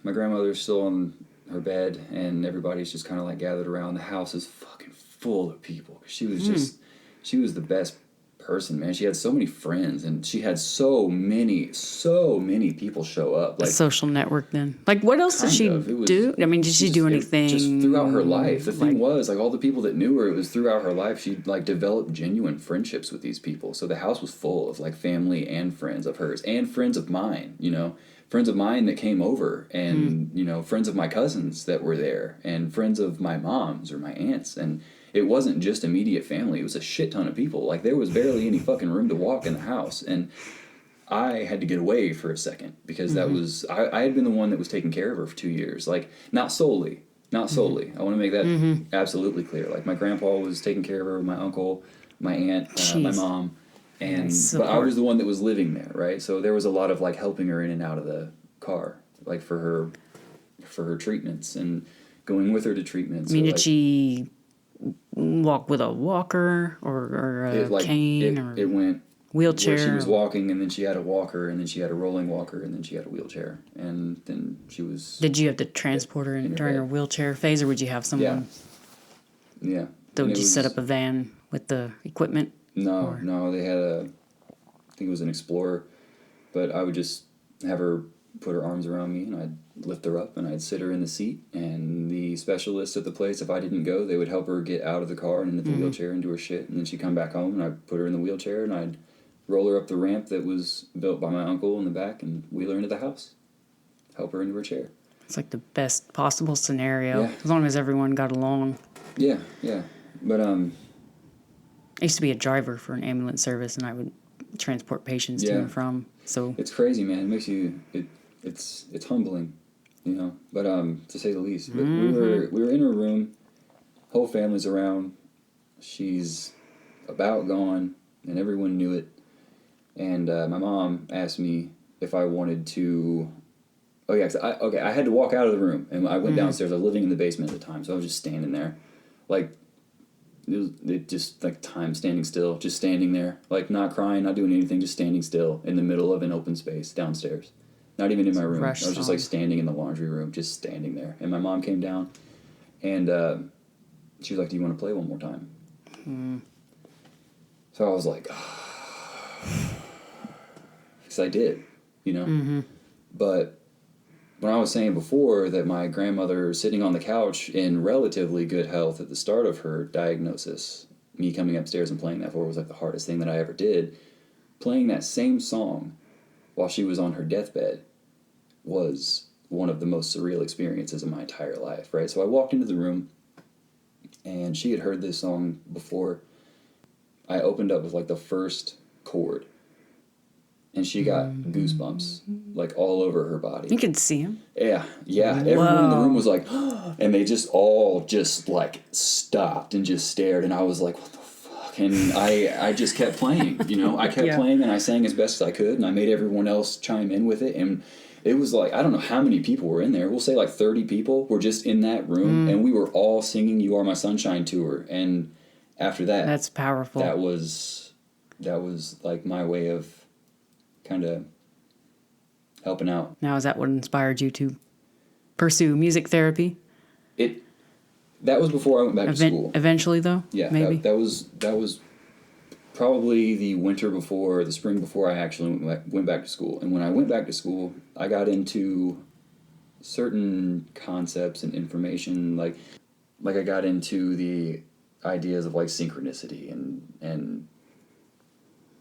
My grandmother's still on her bed, and everybody's just kind of like gathered around. The house is fucking full of people. She was the best person, man. She had so many friends, and she had so many people show up. a Like, social network then. Like, what else did kind she of. It was- do? I mean, did she do anything? Just throughout her life. The thing was, like, all the people that knew her, it was throughout her life, she, like, developed genuine friendships with these people. So the house was full of, like, family and friends of hers, and friends of mine, you know? Friends of mine that came over, and, you know, friends of my cousins that were there, and friends of my mom's or my aunts, and it wasn't just immediate family. It was a shit ton of people. Like, there was barely any fucking room to walk in the house, and I had to get away for a second because that was I had been the one that was taking care of her for 2 years. Like, not solely. I want to make that absolutely clear. Like, my grandpa was taking care of her, my uncle, my aunt, my mom, and but I was the one that was living there, right? So there was a lot of like helping her in and out of the car, like for her treatments and going with her to treatments. I mean, or, did like, she walk with a walker or a cane or it went wheelchair? where she was walking, and then she had a walker, and then she had a rolling walker, and then she had a wheelchair, and then she was. Did you have to transport her during her wheelchair phase, or would you have someone? Yeah. So would you set up a van with the equipment? No, they had I think it was an Explorer, but I would just have her put her arms around me, and I'd lift her up, and I'd sit her in the seat, and the specialists at the place, if I didn't go, they would help her get out of the car and into the wheelchair and do her shit, and then she'd come back home, and I'd put her in the wheelchair, and I'd roll her up the ramp that was built by my uncle in the back and wheel her into the house, help her into her chair. It's like the best possible scenario, Yeah. as long as everyone got along. Yeah, but I used to be a driver for an ambulance service, and I would transport patients to and from. So it's crazy, man. It makes you it's humbling, you know. But to say the least. But we were in her room, whole family's around. She's about gone, and everyone knew it. And my mom asked me if I wanted to. Oh yeah, I had to walk out of the room, and I went downstairs. I was living in the basement at the time, so I was just standing there, like. It just like time standing still, just standing there, like not crying, not doing anything, just standing still in the middle of an open space downstairs. Not even in my room. I was just like standing in the laundry room, just standing there. And my mom came down, and she was like, "Do you want to play one more time?" So I was like, because I did, you know. But when I was saying before that my grandmother sitting on the couch in relatively good health at the start of her diagnosis, me coming upstairs and playing that for her was like the hardest thing that I ever did. Playing that same song while she was on her deathbed was one of the most surreal experiences of my entire life, right? So I walked into the room, and she had heard this song before. I opened up with like the first chord, and she got goosebumps like all over her body. you could see him. Yeah. Everyone in the room was like, and they just all just like stopped and just stared, and I was like, what the fuck? And I just kept playing, you know. I kept playing, and I sang as best as I could, and I made everyone else chime in with it, and it was like, I don't know how many people were in there. We'll say like 30 people were just in that room, and we were all singing "You Are My Sunshine" to her. And after that, That's powerful. That was like my way of kind of helping out. Now, is that what inspired you to pursue music therapy? That was before I went back to school. Eventually, though? Yeah, maybe? That was probably the spring before I actually went back to school. And when I went back to school, I got into certain concepts and information, like I got into the ideas of like synchronicity and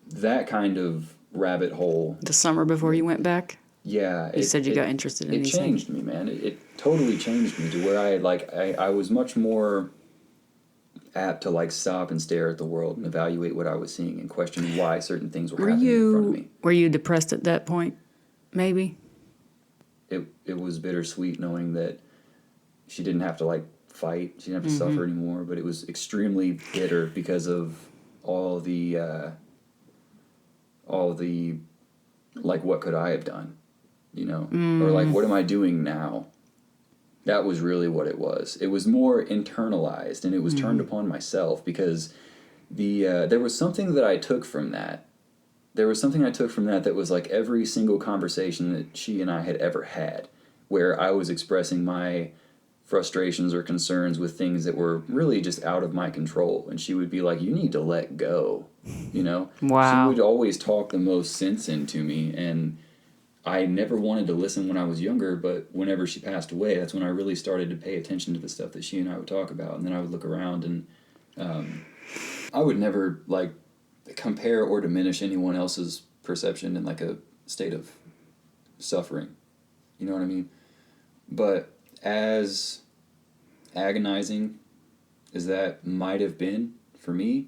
that kind of rabbit hole. The summer before you went back? Yeah. You said you got interested in it these changed things. me, man. It totally changed me to where I was much more apt to like stop and stare at the world and evaluate what I was seeing and question why certain things were happening in front of me. Were you depressed at that point? Maybe. It was bittersweet knowing that she didn't have to like fight, she didn't have to suffer anymore, but it was extremely bitter because of all the like, what could I have done, you know, or like, what am I doing now? That was really what it was. It was more internalized, and it was turned upon myself because there was something that I took from that. There was something I took from that was like every single conversation that she and I had ever had, where I was expressing my frustrations or concerns with things that were really just out of my control. And she would be like, you need to let go, you know? Wow. She would always talk the most sense into me, and I never wanted to listen when I was younger, but whenever she passed away, that's when I really started to pay attention to the stuff that she and I would talk about. And then I would look around, and I would never, like, compare or diminish anyone else's perception in, like, a state of suffering. You know what I mean? But as agonizing as that might have been for me,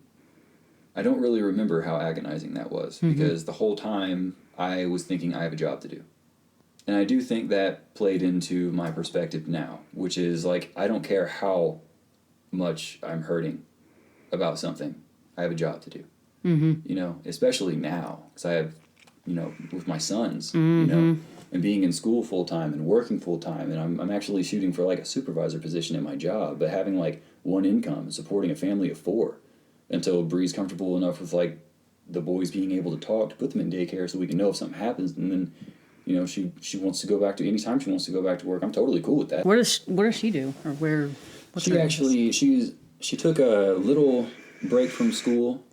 I don't really remember how agonizing that was, because the whole time I was thinking I have a job to do. And I do think that played into my perspective now, which is like, I don't care how much I'm hurting about something. I have a job to do. You know, especially now, because I have, you know, with my sons, you know, and being in school full time and working full time, and I'm actually shooting for like a supervisor position in my job, but having like one income and supporting a family of 4 until Bree's comfortable enough with like the boys being able to talk, to put them in daycare so we can know if something happens. And then, you know, she wants to go back to, anytime she wants to go back to work, I'm totally cool with that. What does she do? Or where? What's She her actually, she took a little break from school,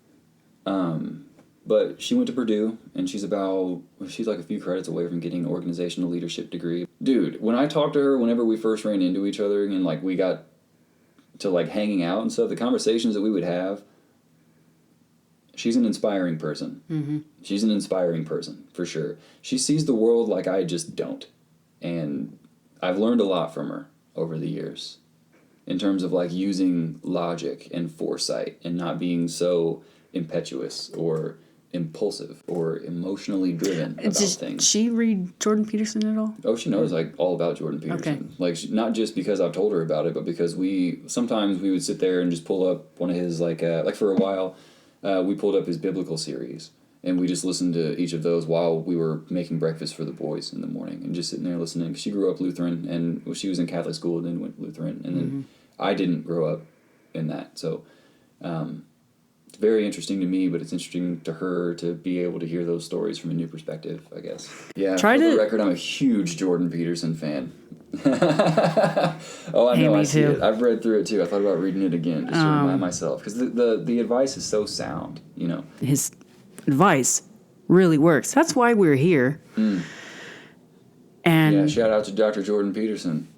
but she went to Purdue, and she's like a few credits away from getting an organizational leadership degree. Dude, when I talked to her, whenever we first ran into each other and like we got to like hanging out and stuff, the conversations that we would have, she's an inspiring person. She's an inspiring person, for sure. She sees the world like I just don't. And I've learned a lot from her over the years in terms of like using logic and foresight and not being so impetuous or impulsive or emotionally driven about things. Does she read Jordan Peterson at all? Oh, she knows like all about Jordan Peterson. Okay. Like, not just because I've told her about it, but because sometimes we would sit there and just pull up one of his like for a while, we pulled up his biblical series, and we just listened to each of those while we were making breakfast for the boys in the morning, and just sitting there listening. She grew up Lutheran, and she was in Catholic school, and then went Lutheran, and then I didn't grow up in that. So it's very interesting to me, but it's interesting to her to be able to hear those stories from a new perspective, I guess. Yeah, for the record, I'm a huge Jordan Peterson fan. Oh, I know, I see it. I've read through it too. I thought about reading it again just to remind myself, because the advice is so sound, you know. His advice really works. That's why we're here. And yeah, shout out to Dr. Jordan Peterson.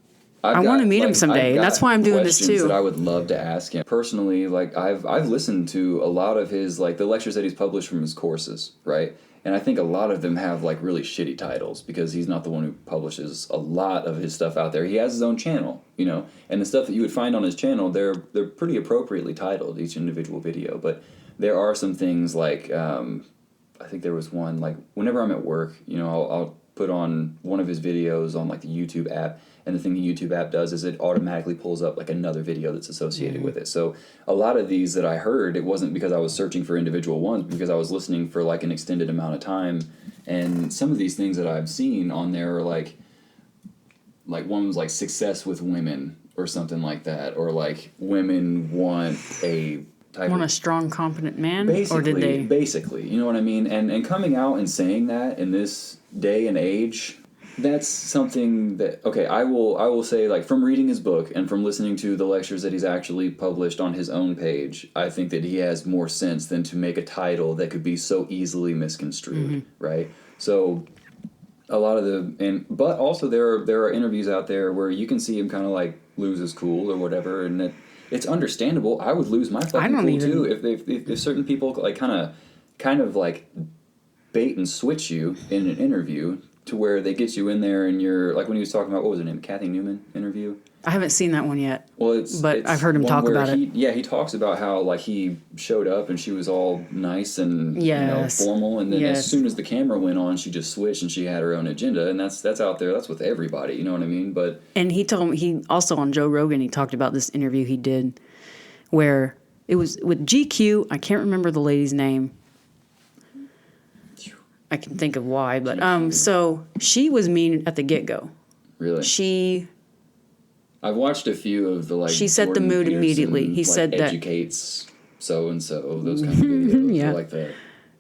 I want to meet him someday, and that's why I'm doing this too. That I would love to ask him personally. Like I've listened to a lot of his like the lectures that he's published from his courses, right? And I think a lot of them have like really shitty titles because he's not the one who publishes a lot of his stuff out there. He has his own channel, you know, and the stuff that you would find on his channel, they're pretty appropriately titled, each individual video. But there are some things like I think there was one like whenever I'm at work, you know, I'll put on one of his videos on like the YouTube app. And the thing the YouTube app does is it automatically pulls up like another video that's associated with it. So a lot of these that I heard, it wasn't because I was searching for individual ones, but because I was listening for like an extended amount of time. And some of these things that I've seen on there are like one was like success with women or something like that, or like women want a type want of a strong, competent man, basically, or did they? Basically, you know what I mean. And coming out and saying that in this day and age. That's something that, okay, I will say, like, from reading his book and from listening to the lectures that he's actually published on his own page, I think that he has more sense than to make a title that could be so easily misconstrued, right? So a lot of but also there are interviews out there where you can see him kind of like lose his cool or whatever, and it's understandable. I would lose my fucking cool too if certain people like kind of like bait and switch you in an interview to where they get you in there and you're like when he was talking about what was her name, Kathy Newman interview. I haven't seen that one yet. Well, but I've heard him talk about it. Yeah, he talks about how like he showed up and she was all nice and formal, and then as soon as the camera went on, she just switched and she had her own agenda, and that's out there. That's with everybody, you know what I mean? But and he told me, he also on Joe Rogan, he talked about this interview he did where it was with GQ. I can't remember the lady's name. I can think of why, but so she was mean at the get-go. Really? I've watched a few of the like. She set the mood immediately. He said that educates so and so, those kind of videos. Yeah. Or like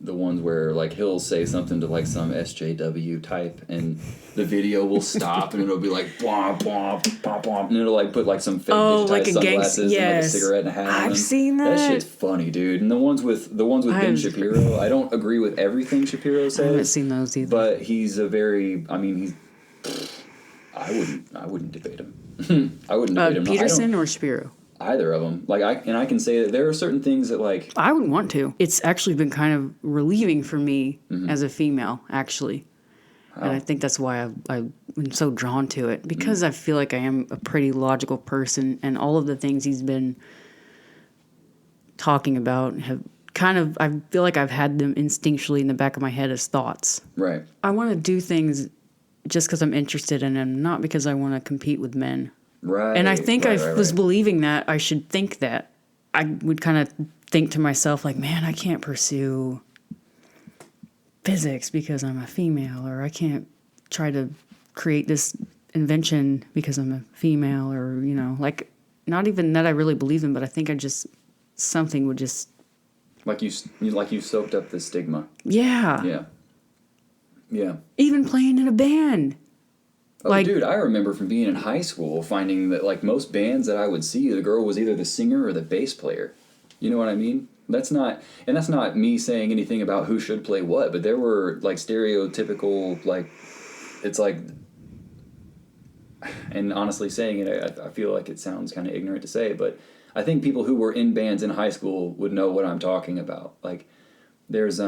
the ones where like he'll say something to like some SJW type, and the video will stop and it'll be like blah blah blah blah, and it'll like put like some fake digitized like sunglasses and like a cigarette and a hat. I've seen that. That shit's funny, dude. And the ones with Ben Shapiro, I don't agree with everything Shapiro says. I haven't seen those either. But he's a very, I mean, he's. I wouldn't debate him. I wouldn't debate him. Peterson or Shapiro? Either of them. Like I can say that there are certain things that like I wouldn't want to. It's actually been kind of relieving for me as a female, actually, and I think that's why I'm so drawn to it, because I feel like I am a pretty logical person, and all of the things he's been talking about have kind of, I feel like I've had them instinctually in the back of my head as thoughts. Right. I want to do things just because I'm interested in them, not because I want to compete with men. Right. And I think I was believing that I should think that. I would kind of think to myself, like, man, I can't pursue physics because I'm a female, or I can't try to create this invention because I'm a female, or, you know, like, not even that I really believe in, but I think something would just... Like you soaked up the stigma. Yeah. Yeah. Yeah. Even playing in a band. Oh, like, dude, I remember from being in high school finding that, like, most bands that I would see, the girl was either the singer or the bass player. You know what I mean? That's not me saying anything about who should play what, but there were, like, stereotypical, like, it's like, and honestly saying it, I feel like it sounds kind of ignorant to say, but I think people who were in bands in high school would know what I'm talking about. Like, there's,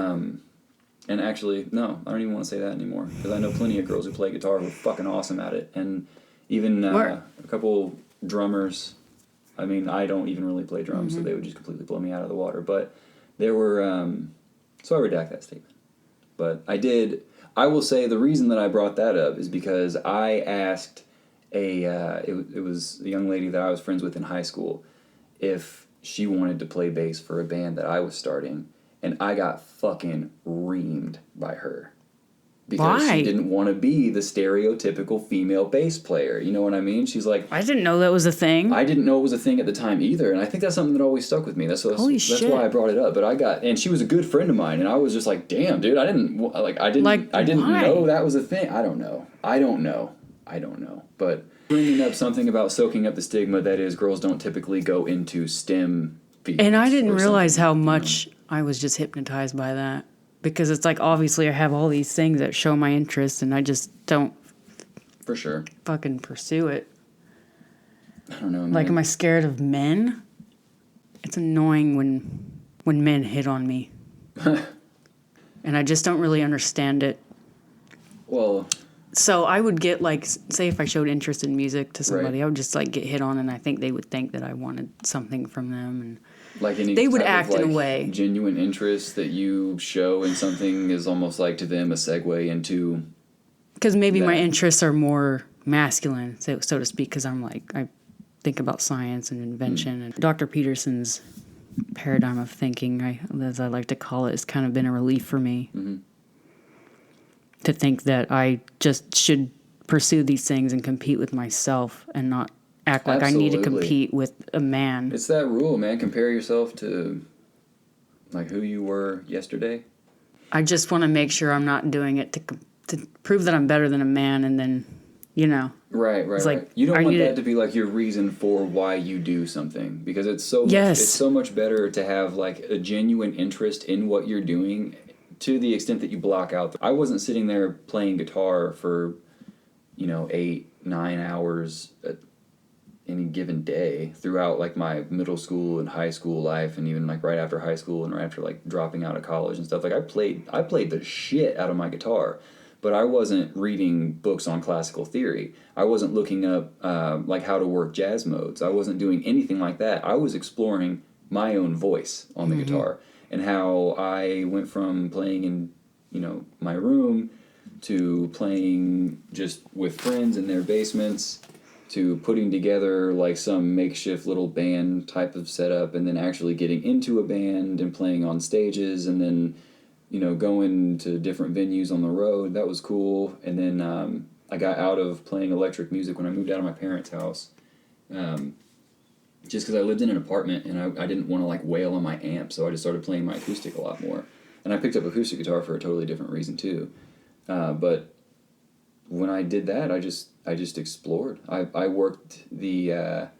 and actually, no, I don't even want to say that anymore, because I know plenty of girls who play guitar who are fucking awesome at it. And even a couple drummers, I mean, I don't even really play drums, so they would just completely blow me out of the water. But there were, so I redact that statement. But I will say the reason that I brought that up is because I asked it was a young lady that I was friends with in high school if she wanted to play bass for a band that I was starting. And I got fucking reamed by her. Because she didn't want to be the stereotypical female bass player. You know what I mean? She's like... I didn't know that was a thing. I didn't know it was a thing at the time either. And I think that's something that always stuck with me. That's why I brought it up. But and she was a good friend of mine. And I was just like, damn, dude, I didn't know that was a thing. I don't know. But bringing up something about soaking up the stigma, that is, girls don't typically go into STEM fields. And I didn't realize how much... I was just hypnotized by that, because it's like, obviously I have all these things that show my interest, and I just don't for sure fucking pursue it. I don't know, man. Like, am I scared of men? It's annoying when men hit on me. And I just don't really understand it. Well, so I would get, like, say if I showed interest in music to somebody, I would just, like, get hit on, and I think they would think that I wanted something from them, and like any they would type act of, like, in a way. Genuine interest that you show in something is almost like to them a segue into. Because maybe my interests are more masculine, so to speak. Because I'm like, I think about science and invention, and Dr. Peterson's paradigm of thinking, as I like to call it, has kind of been a relief for me. Mm-hmm. To think that I just should pursue these things and compete with myself, and not act like I need to compete with a man. It's that rule, man. Compare yourself to, like, who you were yesterday. I just want to make sure I'm not doing it to prove that I'm better than a man, and then, you know. Right. Like, you don't want that to be, like, your reason for why you do something. Because it's so much better to have, like, a genuine interest in what you're doing, to the extent that you block out. I wasn't sitting there playing guitar for, 8-9 hours any given day throughout, like, my middle school and high school life, and even, like, right after high school and right after, like, dropping out of college and stuff. Like, I played the shit out of my guitar, but I wasn't reading books on classical theory. I wasn't looking up like how to work jazz modes. I wasn't doing anything like that. I was exploring my own voice on the guitar and how I went from playing in, my room to playing just with friends in their basements to putting together like some makeshift little band type of setup and then actually getting into a band and playing on stages and then going to different venues on the road. That was cool. And then I got out of playing electric music when I moved out of my parents' house, just because I lived in an apartment and I didn't want to like wail on my amp, so I just started playing my acoustic a lot more. And I picked up acoustic guitar for a totally different reason too. But when I did that, I just explored. I worked the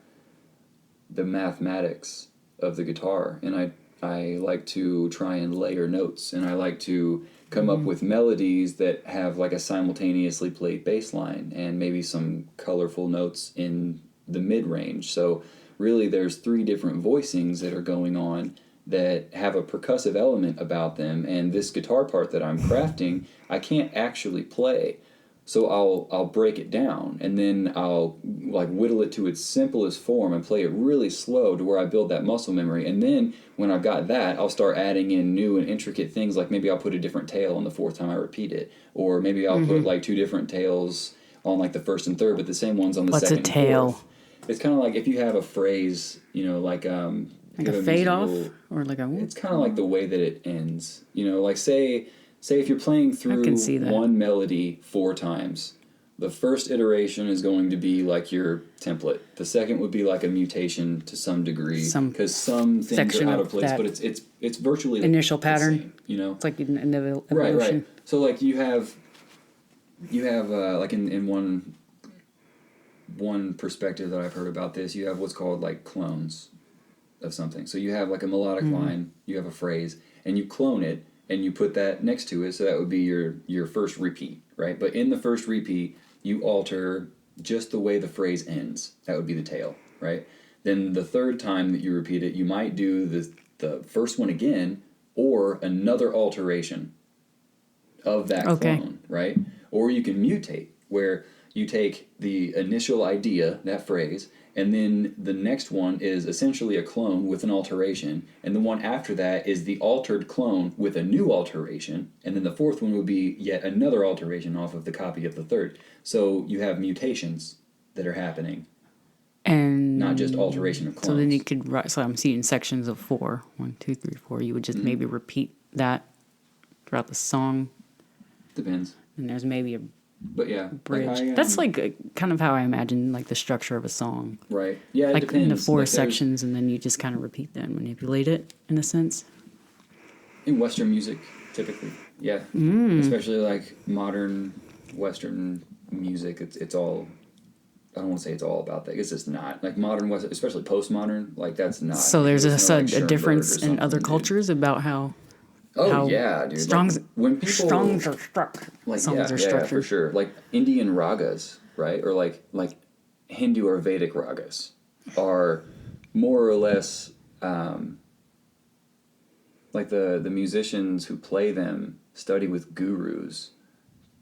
mathematics of the guitar, and I like to try and layer notes, and I like to come up with melodies that have like a simultaneously played bass line and maybe some colorful notes in the mid-range. So really there's 3 different voicings that are going on that have a percussive element about them, and this guitar part that I'm crafting, I can't actually play. So I'll break it down, and then I'll like whittle it to its simplest form and play it really slow to where I build that muscle memory. And then when I've got that, I'll start adding in new and intricate things, like maybe I'll put a different tail on the 4th time I repeat it, or maybe I'll put like 2 different tails on like the 1st and 3rd, but the same ones on the What's 2nd a tail? and 4th. It's kind of like if you have a phrase, like a fade off, or like a. It's kind of like the way that it ends. Like say if you're playing through one melody 4 times, the first iteration is going to be like your template. The second would be like a mutation to some degree, because some things are out of place, but it's virtually initial pattern. The same, it's like an evolution. Right. So like you have like in one perspective that I've heard about this, you have what's called like clones of something. So you have like a melodic line, you have a phrase, and you clone it, and you put that next to it, so that would be your first repeat, right? But in the first repeat, you alter just the way the phrase ends. That would be the tail, right? Then the 3rd time that you repeat it, you might do the first one again, or another alteration of that clone, right? Or you can mutate, where you take the initial idea, that phrase, and then the next one is essentially a clone with an alteration, and the one after that is the altered clone with a new alteration, and then the 4th one would be yet another alteration off of the copy of the 3rd. So you have mutations that are happening, and not just alteration of clones. So then you could write. So I'm seeing sections of 4, 1, 2, 3, 4. You would just maybe repeat that throughout the song. Depends. And there's maybe a But yeah, bridge. That's like kind of how I imagine like the structure of a song. Right. Yeah, it like depends. In the 4 like sections, and then you just kind of repeat that and manipulate it in a sense. In Western music, typically, yeah. Especially like modern Western music, it's all. I don't want to say it's all about that. It's just not like modern West, especially postmodern. Like that's not. So there's a difference in other dude. cultures about how. Oh yeah, dude. Songs, like, when people songs are struck. Like songs are yeah, structured. for sure. Like Indian ragas, right? Or like Hindu or Vedic ragas are more or less like the musicians who play them study with gurus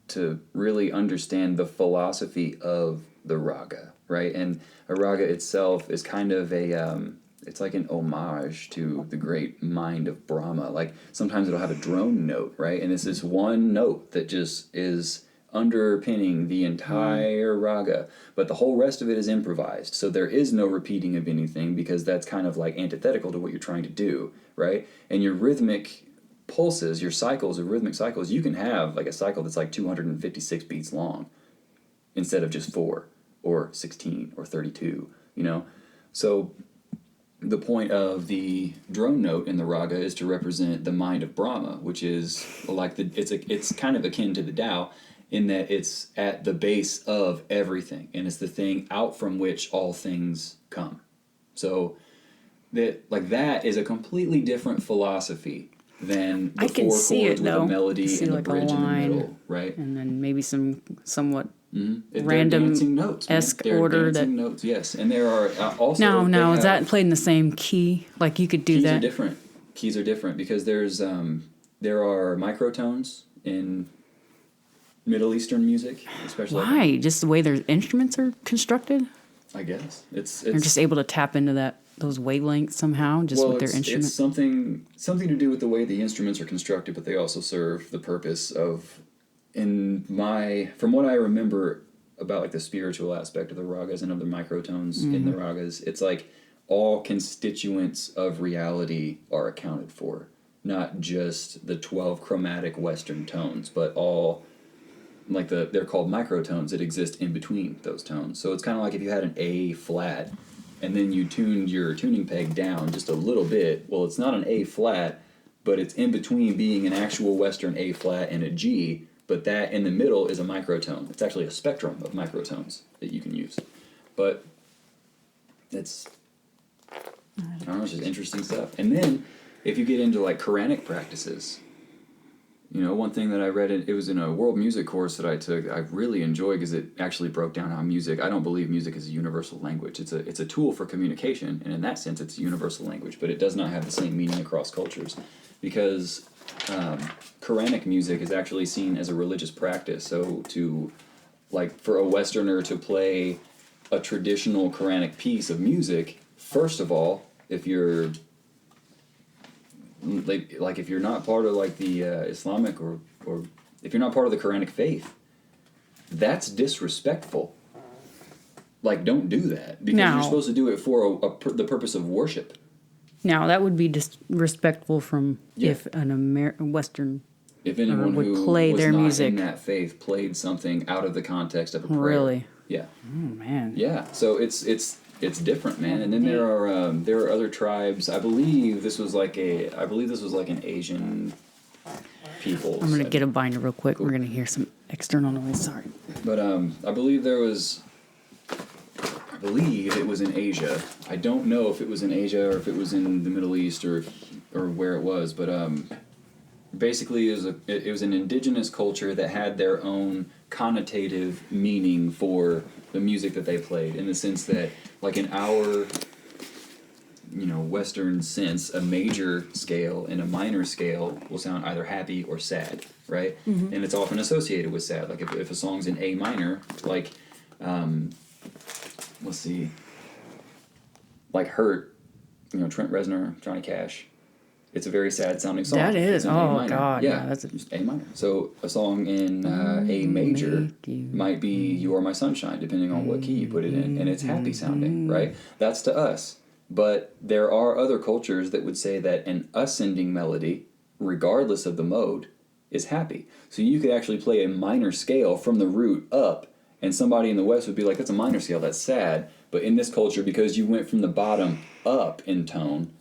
to really understand the philosophy of the raga, right? And a raga itself is kind of a it's like an homage to the great mind of Brahma. Like sometimes it'll have a drone note, right? And it's this one note that just is underpinning the entire raga, but the whole rest of it is improvised. So there is no repeating of anything, because that's kind of like antithetical to what you're trying to do, right? And your rhythmic pulses, your cycles of rhythmic cycles, you can have like a cycle that's like 256 beats long instead of just 4 or 16 or 32, So the point of the drone note in the raga is to represent the mind of Brahma, which is like it's kind of akin to the Tao, in that it's at the base of everything, and it's the thing out from which all things come. So that is a complilling different philosophy than the 4 chords with a melody and the bridge in the middle, right? And then maybe some somewhat random notes-esque order that notes, yes. And there are also is that played in the same key? Like you could do that. Keys are different because there are microtones in Middle Eastern music, especially. Why? Just the way their instruments are constructed? I guess it's They're just able to tap into those wavelinks somehow, just with their instrument. It's something to do with the way the instruments are constructed, but they also serve the purpose of, from what I remember about like the spiritual aspect of the ragas and of the microtones in the ragas, it's like all constituents of reality are accounted for, not just the 12 chromatic Western tones, but all, like they're called microtones that exist in between those tones. So it's kind of like if you had an A flat and then you tuned your tuning peg down just a little bit. Well, it's not an A flat, but it's in between being an actual Western A flat and a G, but that in the middle is a microtone. It's actually a spectrum of microtones that you can use. But it's, I don't know, it's just interesting stuff. And then if you get into like Quranic practices, you know, one thing that I read, it was in a world music course that I took, I really enjoyed because it actually broke down how music, I don't believe music is a universal language. It's a tool for communication, and in that sense it's a universal language, but it does not have the same meaning across cultures because Quranic music is actually seen as a religious practice. So for a Westerner to play a traditional Quranic piece of music, first of all, if you're if you're not part of like the Islamic or if you're not part of the Quranic faith, that's disrespectful. Like, don't do that because you're supposed to do it for the purpose of worship. Now that would be disrespectful from if an Western if anyone would who play was their not music in that faith played something out of the context of a prayer. Really? Yeah. Oh man. Yeah. So it's different, man. And then there are other tribes. I believe this was like an Asian people. I'm gonna get a binder real quick. Cool. We're gonna hear some external noise. Sorry. But I believe it was in Asia. I don't know if it was in Asia or if it was in the Middle East or where it was. But basically, it was an indigenous culture that had their own connotative meaning for the music that they played, in the sense that, like in our, Western sense, a major scale and a minor scale will sound either happy or sad, right? Mm-hmm. And it's often associated with sad. Like if a song's in A minor, like, let's see, like Hurt, Trent Reznor, Johnny Cash. It's a very sad sounding song. That is. Oh, God. Yeah, that's just A minor. So a song in A major might be You Are My Sunshine, depending on what key you put it in, and it's happy sounding, right? That's to us. But there are other cultures that would say that an ascending melody, regardless of the mode, is happy. So you could actually play a minor scale from the root up, and somebody in the West would be like, that's a minor scale, that's sad. But in this culture, because you went from the bottom up in tone,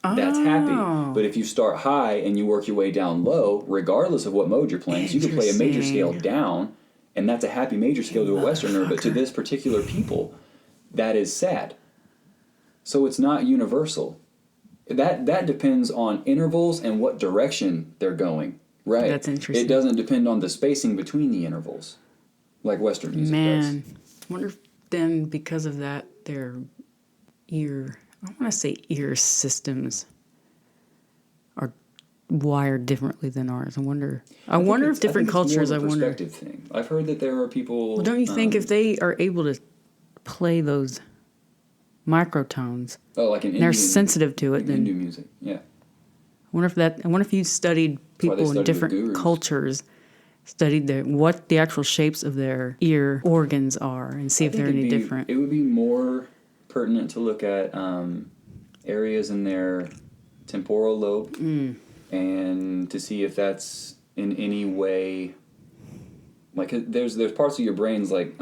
that's happy. But if you start high and you work your way down low, regardless of what mode you're playing, so you can play a major scale down, and that's a happy major scale to a Westerner, but to this particular people, that is sad. So it's not universal. That depends on intervals and what direction they're going, right? That's interesting. It doesn't depend on the spacing between the intervals, like Western music does. I wonder if then, because of that, their I want to say ear systems are wired differently than ours. I wonder if different cultures. I wonder. Perspective thing. I've heard that there are people. Well, don't you think if they are able to play those microtones, like in Indian, they're sensitive to it, like then Hindu music, yeah. I wonder if you studied people in different cultures, studied what the actual shapes of their ear organs are, and see if they're any different. It would be more pertinent to look at areas in their temporal lobe and to see if that's in any way, like there's parts of your brains, like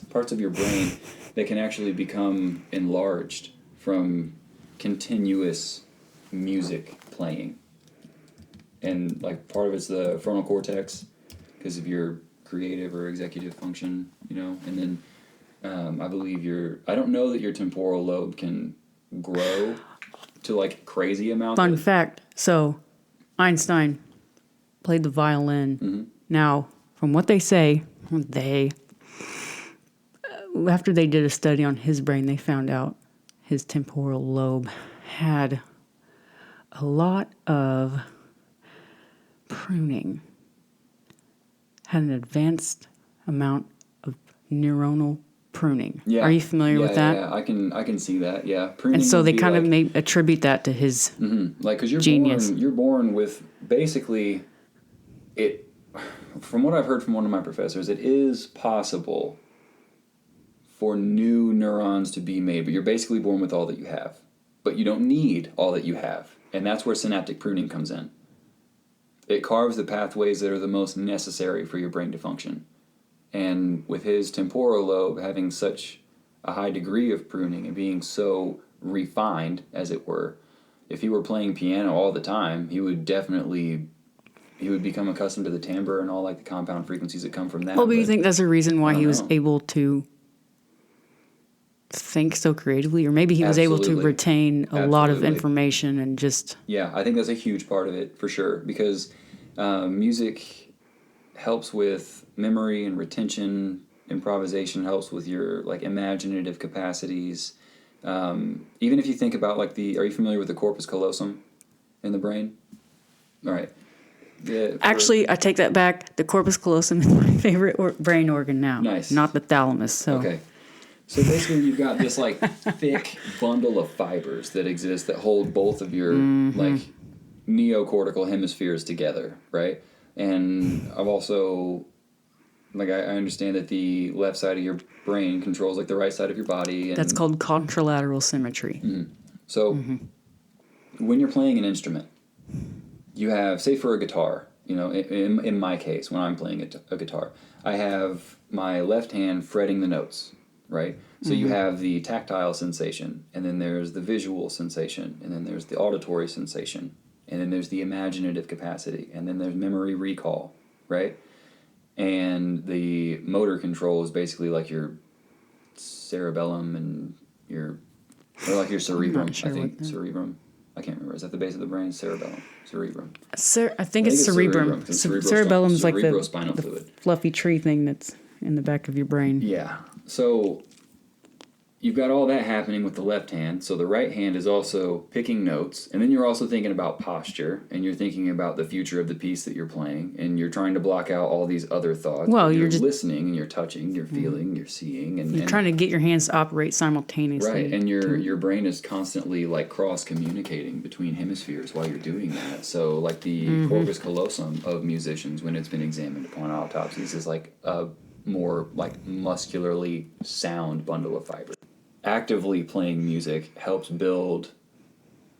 parts of your brain that can actually become enlarged from continuous music playing, and like part of it's the frontal cortex because of your creative or executive function, and then I believe I don't know that your temporal lobe can grow to like crazy amounts. Fun fact. So Einstein played the violin. Mm-hmm. Now, from what they say, after they did a study on his brain, they found out his temporal lobe had a lot of pruning had an advanced amount of neuronal pruning. Yeah. Are you familiar with that? Yeah, I can see that. Yeah, pruning. And so would they be kind like, of may attribute that to his like because genius. You're born with basically it. From what I've heard from one of my professors, it is possible for new neurons to be made, but you're basically born with all that you have. But you don't need all that you have, and that's where synaptic pruning comes in. It carves the pathways that are the most necessary for your brain to function. And with his temporal lobe having such a high degree of pruning and being so refined, as it were, if he were playing piano all the time, he would become accustomed to the timbre and all like the compound frequencies that come from that. Well, but you think that's a reason why he was know. able to think so creatively? Or maybe he was able to Absolutely. retain a lot of Absolutely. information and just... Yeah, I think that's a huge part of it, for sure, because music helps with memory and retention. Improvisation helps with your like imaginative capacities. Even if you think about like are you familiar with the corpus callosum in the brain? All right. Actually, I take that back. The corpus callosum is my favorite brain organ now. Nice. Not the thalamus. So. Okay. So basically, you've got this like thick bundle of fibers that exist that hold both of your like neocortical hemispheres together, right? And I've also like I understand that the left side of your brain controls like the right side of your body. And That's called contralateral symmetry. so when you're playing an instrument, you have, say for a guitar, you know, in my case, when I'm playing a guitar, I have my left hand fretting the notes, right? So you have the tactile sensation, and then there's the visual sensation, and then there's the auditory sensation, and then there's the imaginative capacity, and then there's memory recall, right? And the motor control is basically like your cerebellum and your cerebrum, sure I think. what that- Cerebrum. I can't remember. Is that the base of the brain? Cerebellum. Cerebrum. I think it's cerebrum. Because Cerebellum's like the cerebrospinal fluid. fluffy tree thing that's in the back of your brain. Yeah. So you've got all that happening with the left hand. So the right hand is also picking notes. And then you're also thinking about posture. And you're thinking about the future of the piece that you're playing. And you're trying to block out all these other thoughts. Well, you're just listening and you're touching, you're feeling, you're seeing. And You're trying to get your hands to operate simultaneously. right, and your brain is constantly like cross communicating between hemispheres while you're doing that. So like the corpus callosum of musicians, when it's been examined upon autopsies, is like a more like muscularly sound bundle of fibers. Actively playing music helps build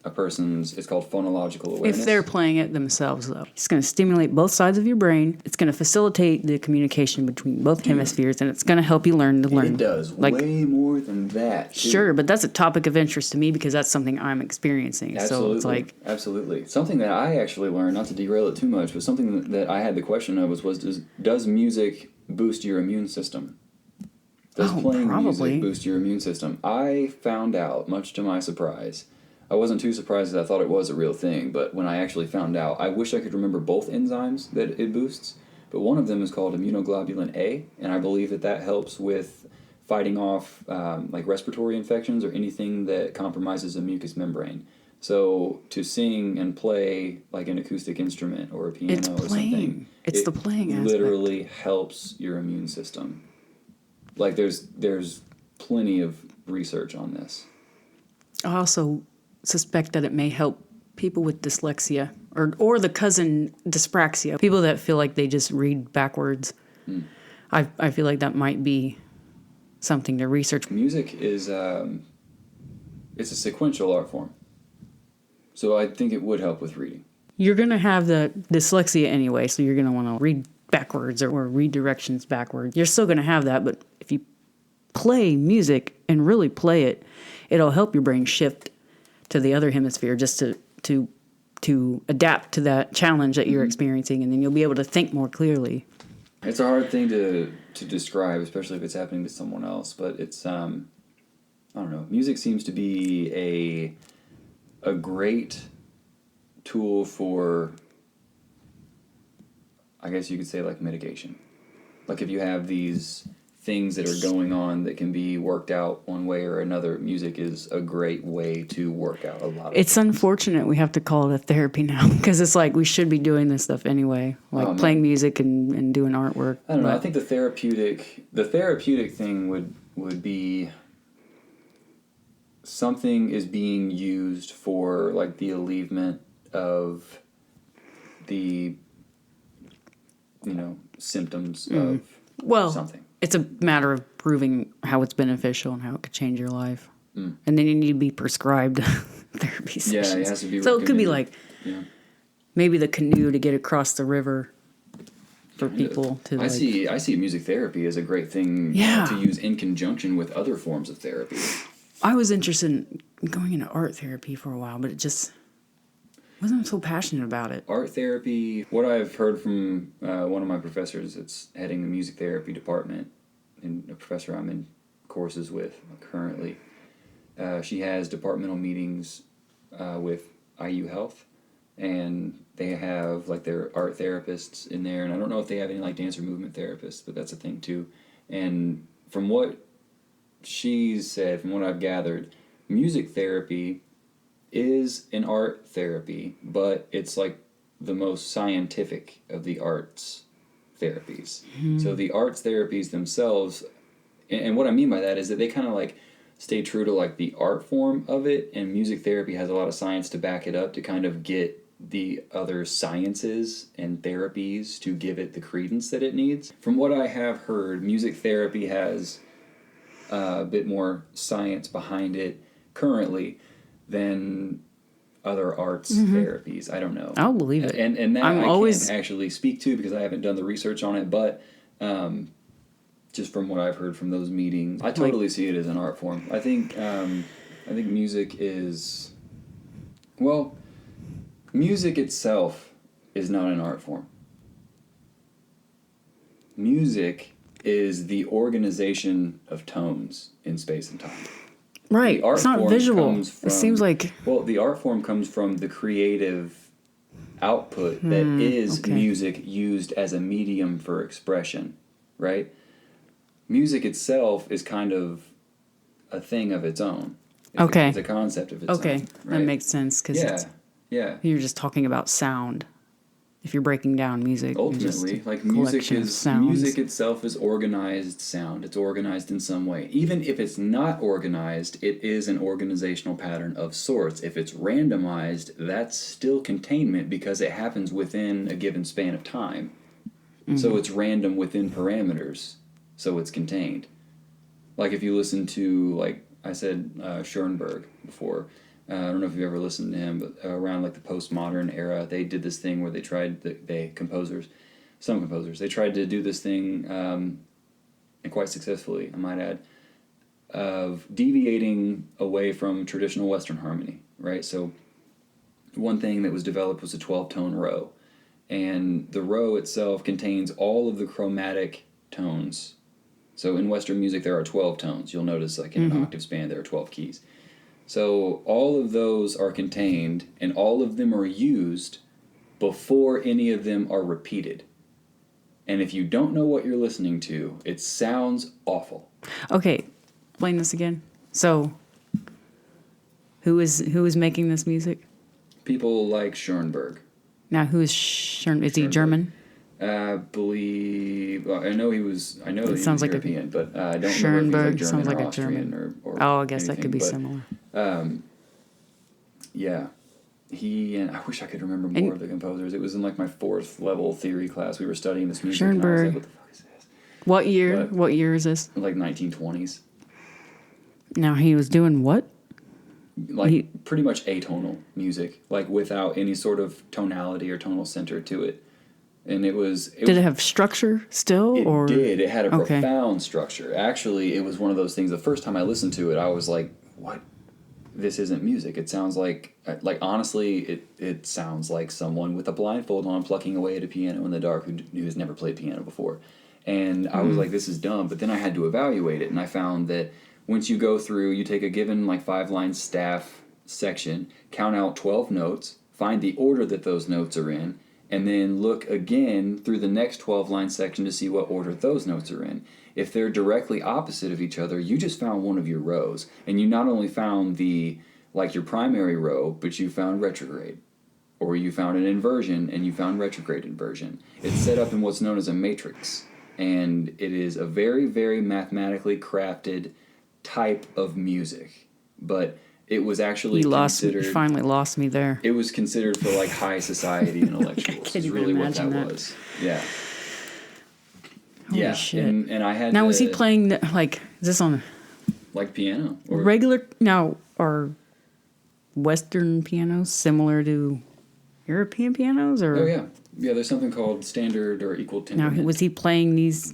a person's, it's called phonological awareness. If they're playing it themselves, though. It's going to stimulate both sides of your brain. It's going to facilitate the communication between both hemispheres, and it's going to help you learn to learn. It does way more than that, too. Sure, but that's a topic of interest to me because that's something I'm experiencing. Absolutely. So it's like... Absolutely. Something that I actually learned, not to derail it too much, but something that I had the question of was does music boost your immune system? Does playing music boost your immune system? I found out, much to my surprise. I wasn't too surprised as I thought it was a real thing, but when I actually found out, I wish I could remember both enzymes that it boosts, but one of them is called immunoglobulin A, and I believe that helps with fighting off like respiratory infections or anything that compromises a mucous membrane. So to sing and play like an acoustic instrument or a piano or something, it's the playing aspect. Literally helps your immune system. Like there's plenty of research on this. I also suspect that it may help people with dyslexia or the cousin dyspraxia, people that feel like they just read backwards. I feel like that might be something to research. Music is it's a sequential art form. So I think it would help with reading. You're going to have the dyslexia anyway, so you're going to want to read backwards or read directions backwards. You're still going to have that, but if you play music and really play it, it'll help your brain shift to the other hemisphere just to adapt to that challenge that you're experiencing, and then you'll be able to think more clearly. It's a hard thing to describe, especially if it's happening to someone else, but it's I don't know. Music seems to be a great tool for, I guess you could say, like mitigation. Like if you have these things that are going on that can be worked out one way or another, music is a great way to work out a lot of It's things. unfortunate we have to call it a therapy now because it's like we should be doing this stuff anyway, like playing music and doing artwork. I don't know. I think the therapeutic thing would be something is being used for like the alleviation of the symptoms of something. It's a matter of proving how it's beneficial and how it could change your life. And then you need to be prescribed therapy sessions. Yeah, it has to be. So it could be like yeah. maybe the canoe to get across the river for people to. I see music therapy as a great thing to use in conjunction with other forms of therapy. I was interested in going into art therapy for a while, but it just wasn't so passionate about it. Art therapy, what I've heard from one of my professors that's heading the music therapy department, and a professor I'm in courses with currently, she has departmental meetings with IU Health, and they have like their art therapists in there, and I don't know if they have any like dance or movement therapists, but that's a thing too. And from what she said, from what I've gathered, music therapy is an art therapy, but it's like the most scientific of the arts therapies. So the arts therapies themselves, and what I mean by that is that they kind of like stay true to like the art form of it, and music therapy has a lot of science to back it up to kind of get the other sciences and therapies to give it the credence that it needs. From what I have heard, music therapy has a bit more science behind it currently than other arts therapies. I don't know. I'll believe it. And that I'm I always... can't actually speak to because I haven't done the research on it, but just from what I've heard from those meetings, I totally see it as an art form. I think music is... Well, music itself is not an art form. Music is the organization of tones in space and time. Right. It's not visual. It seems like... Well, the art form comes from the creative output that is music used as a medium for expression, right? Music itself is kind of a thing of its own. It's a concept of its own. Okay, right? that makes sense because you're just talking about sound. If you're breaking down music, ultimately, like music itself is organized sound. It's organized in some way. Even if it's not organized, it is an organizational pattern of sorts. If it's randomized, that's still containment because it happens within a given span of time. So it's random within parameters. So it's contained. Like if you listen to, like I said, Schoenberg before. I don't know if you've ever listened to him, but around like the postmodern era, they did this thing where they tried, some composers, they tried to do this thing, and quite successfully, I might add, of deviating away from traditional Western harmony, right? So one thing that was developed was a 12-tone row, and the row itself contains all of the chromatic tones. So in Western music, there are 12 tones. You'll notice like in an octave span, there are 12 keys. So all of those are contained, and all of them are used before any of them are repeated. And if you don't know what you're listening to, it sounds awful. Okay, explain this again. So, who is making this music? People like Schoenberg. Now, who is Schoenberg? Is he German? I believe. Well, I know he was like European, but I don't Schoenberg remember if he's like German sounds like or a Austrian German. or I guess anything, that could be similar. Yeah. And I wish I could remember more of the composers. It was in like my 4th level theory class. We were studying this music. Schoenberg. And I was like, what the fuck is this? What year? What year is this? Like 1920s. Now he was doing what? Like pretty much atonal music, like without any sort of tonality or tonal center to it. And it Did it have structure still? It did. It had a profound structure. Actually, it was one of those things. The first time I listened to it, I was like, what? This isn't music. It sounds like honestly, it sounds like someone with a blindfold on plucking away at a piano in the dark who has never played piano before. And I was like, this is dumb. But then I had to evaluate it, and I found that once you go through, you take a given like 5-line staff section, count out 12 notes, find the order that those notes are in, and then look again through the next 12-line section to see what order those notes are in. If they're directly opposite of each other, you just found one of your rows. And you not only found your primary row, but you found retrograde. Or you found an inversion and you found retrograde inversion. It's set up in what's known as a matrix. And it is a very, very mathematically crafted type of music. But it was actually considered... You finally lost me there. It was considered for like high society intellectuals. Is really what that was. Yeah. Holy shit. And I had now, was he playing, is this on... Like piano? Or regular... Now, are Western pianos similar to European pianos? Or? Oh, yeah. Yeah, there's something called standard or equal temperament. Now, was he playing this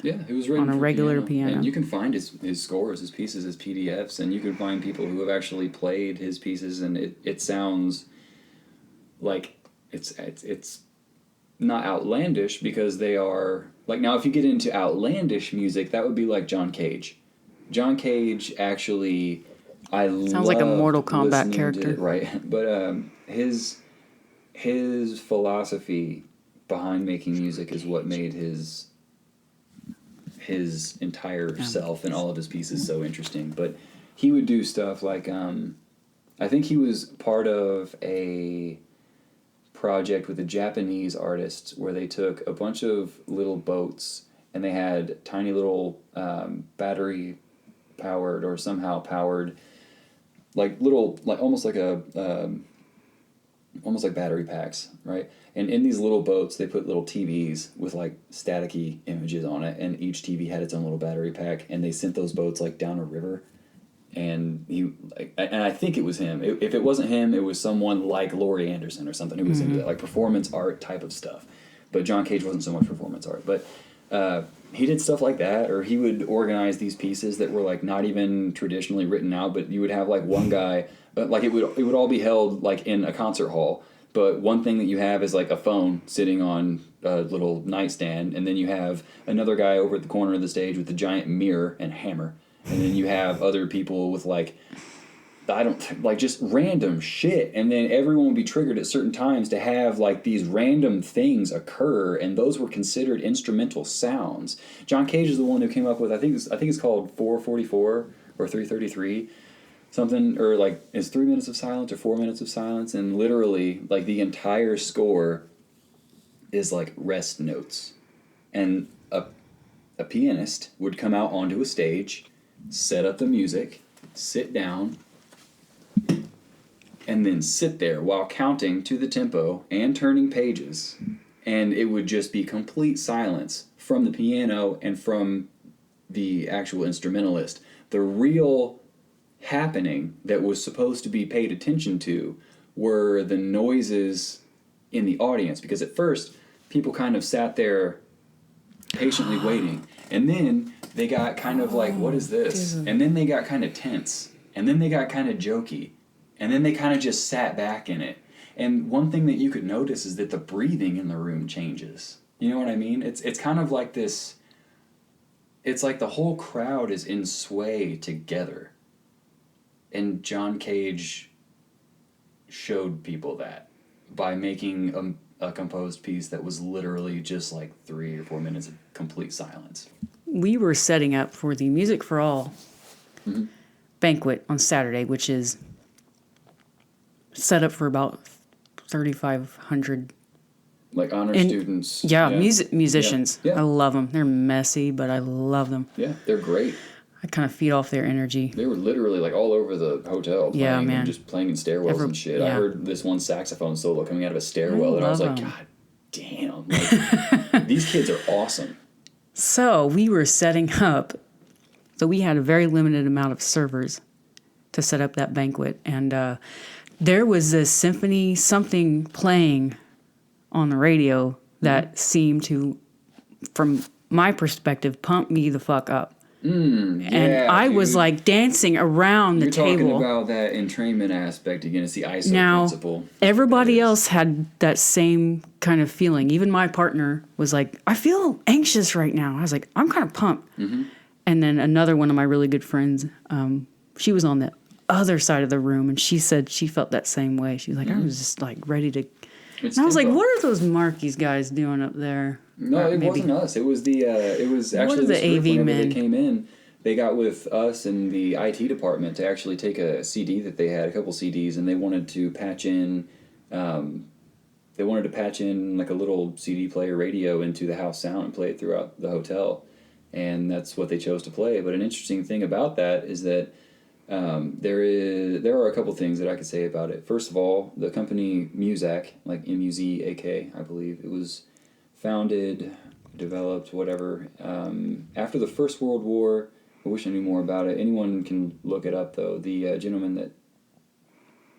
Yeah, it was written on a regular piano? And you can find his scores, his pieces, his PDFs, and you can find people who have actually played his pieces, and it sounds like it's not outlandish because they are... Like, now, if you get into outlandish music, that would be like John Cage. John Cage actually... Sounds like a Mortal Kombat character. Right. But his philosophy behind making music is what made his entire self and all of his pieces so interesting. But he would do stuff like... I think he was part of a project with a Japanese artist where they took a bunch of little boats and they had tiny little battery powered or somehow powered almost like battery packs, right? And in these little boats they put little TVs with like staticky images on it, and each TV had its own little battery pack, and they sent those boats like down a river. And I think it was him. If it wasn't him, it was someone like Laurie Anderson or something who was into that, like performance art type of stuff. But John Cage wasn't so much performance art. But he did stuff like that, or he would organize these pieces that were like not even traditionally written out, but you would have like one guy, like it would all be held like in a concert hall. But one thing that you have is like a phone sitting on a little nightstand, and then you have another guy over at the corner of the stage with a giant mirror and hammer. And then you have other people with just random shit. And then everyone would be triggered at certain times to have like these random things occur, and those were considered instrumental sounds. John Cage is the one who came up with, I think it's called 444 or 333, something, or like it's 3 minutes of silence or 4 minutes of silence, and literally like the entire score is like rest notes. And a pianist would come out onto a stage, set up the music, sit down, and then sit there while counting to the tempo and turning pages. And it would just be complete silence from the piano and from the actual instrumentalist. The real happening that was supposed to be paid attention to were the noises in the audience. Because at first, people kind of sat there patiently waiting. And then they got kind of like, what is this? And then they got kind of tense. And then they got kind of jokey. And then they kind of just sat back in it. And one thing that you could notice is that the breathing in the room changes. You know what I mean? It's kind of like this... It's like the whole crowd is in sway together. And John Cage showed people that by making a composed piece that was literally just like 3 or 4 minutes of complete silence. We were setting up for the Music for All banquet on Saturday, which is set up for about 3,500. Like honor students. Yeah, musicians. Yeah. I love them. They're messy, but I love them. Yeah, they're great. I kind of feed off their energy. They were literally like all over the hotel playing and just playing in stairwells and shit. Yeah. I heard this one saxophone solo coming out of a stairwell, and I was like, God damn. Like, these kids are awesome. So we were setting up. So we had a very limited amount of servers to set up that banquet. And there was a symphony something playing on the radio that seemed to, from my perspective, pump me the fuck up. And I was like dancing around the table. You're talking about that entrainment aspect again. It's the ISO principle. Everybody else had that same kind of feeling. Even my partner was like, I feel anxious right now. I was like, I'm kind of pumped. And then another one of my really good friends, she was on the other side of the room, and she said she felt that same way. She was like, I was just like ready to It's And I was like, tempo. what are those Marquis guys doing up there? No, Or it maybe- wasn't us. It was it was actually are the this group, AV whenever men? they came in, they got with us and the IT department to actually take a CD that they had, a couple CDs, and they wanted to patch in, like a little CD player radio into the house sound and play it throughout the hotel, and that's what they chose to play. But an interesting thing about that is that there are a couple things that I could say about it. First of all, the company Muzak, like M-U-Z-A-K, I believe, it was founded, developed, whatever, after the First World War. I wish I knew more about it. Anyone can look it up, though. The gentleman that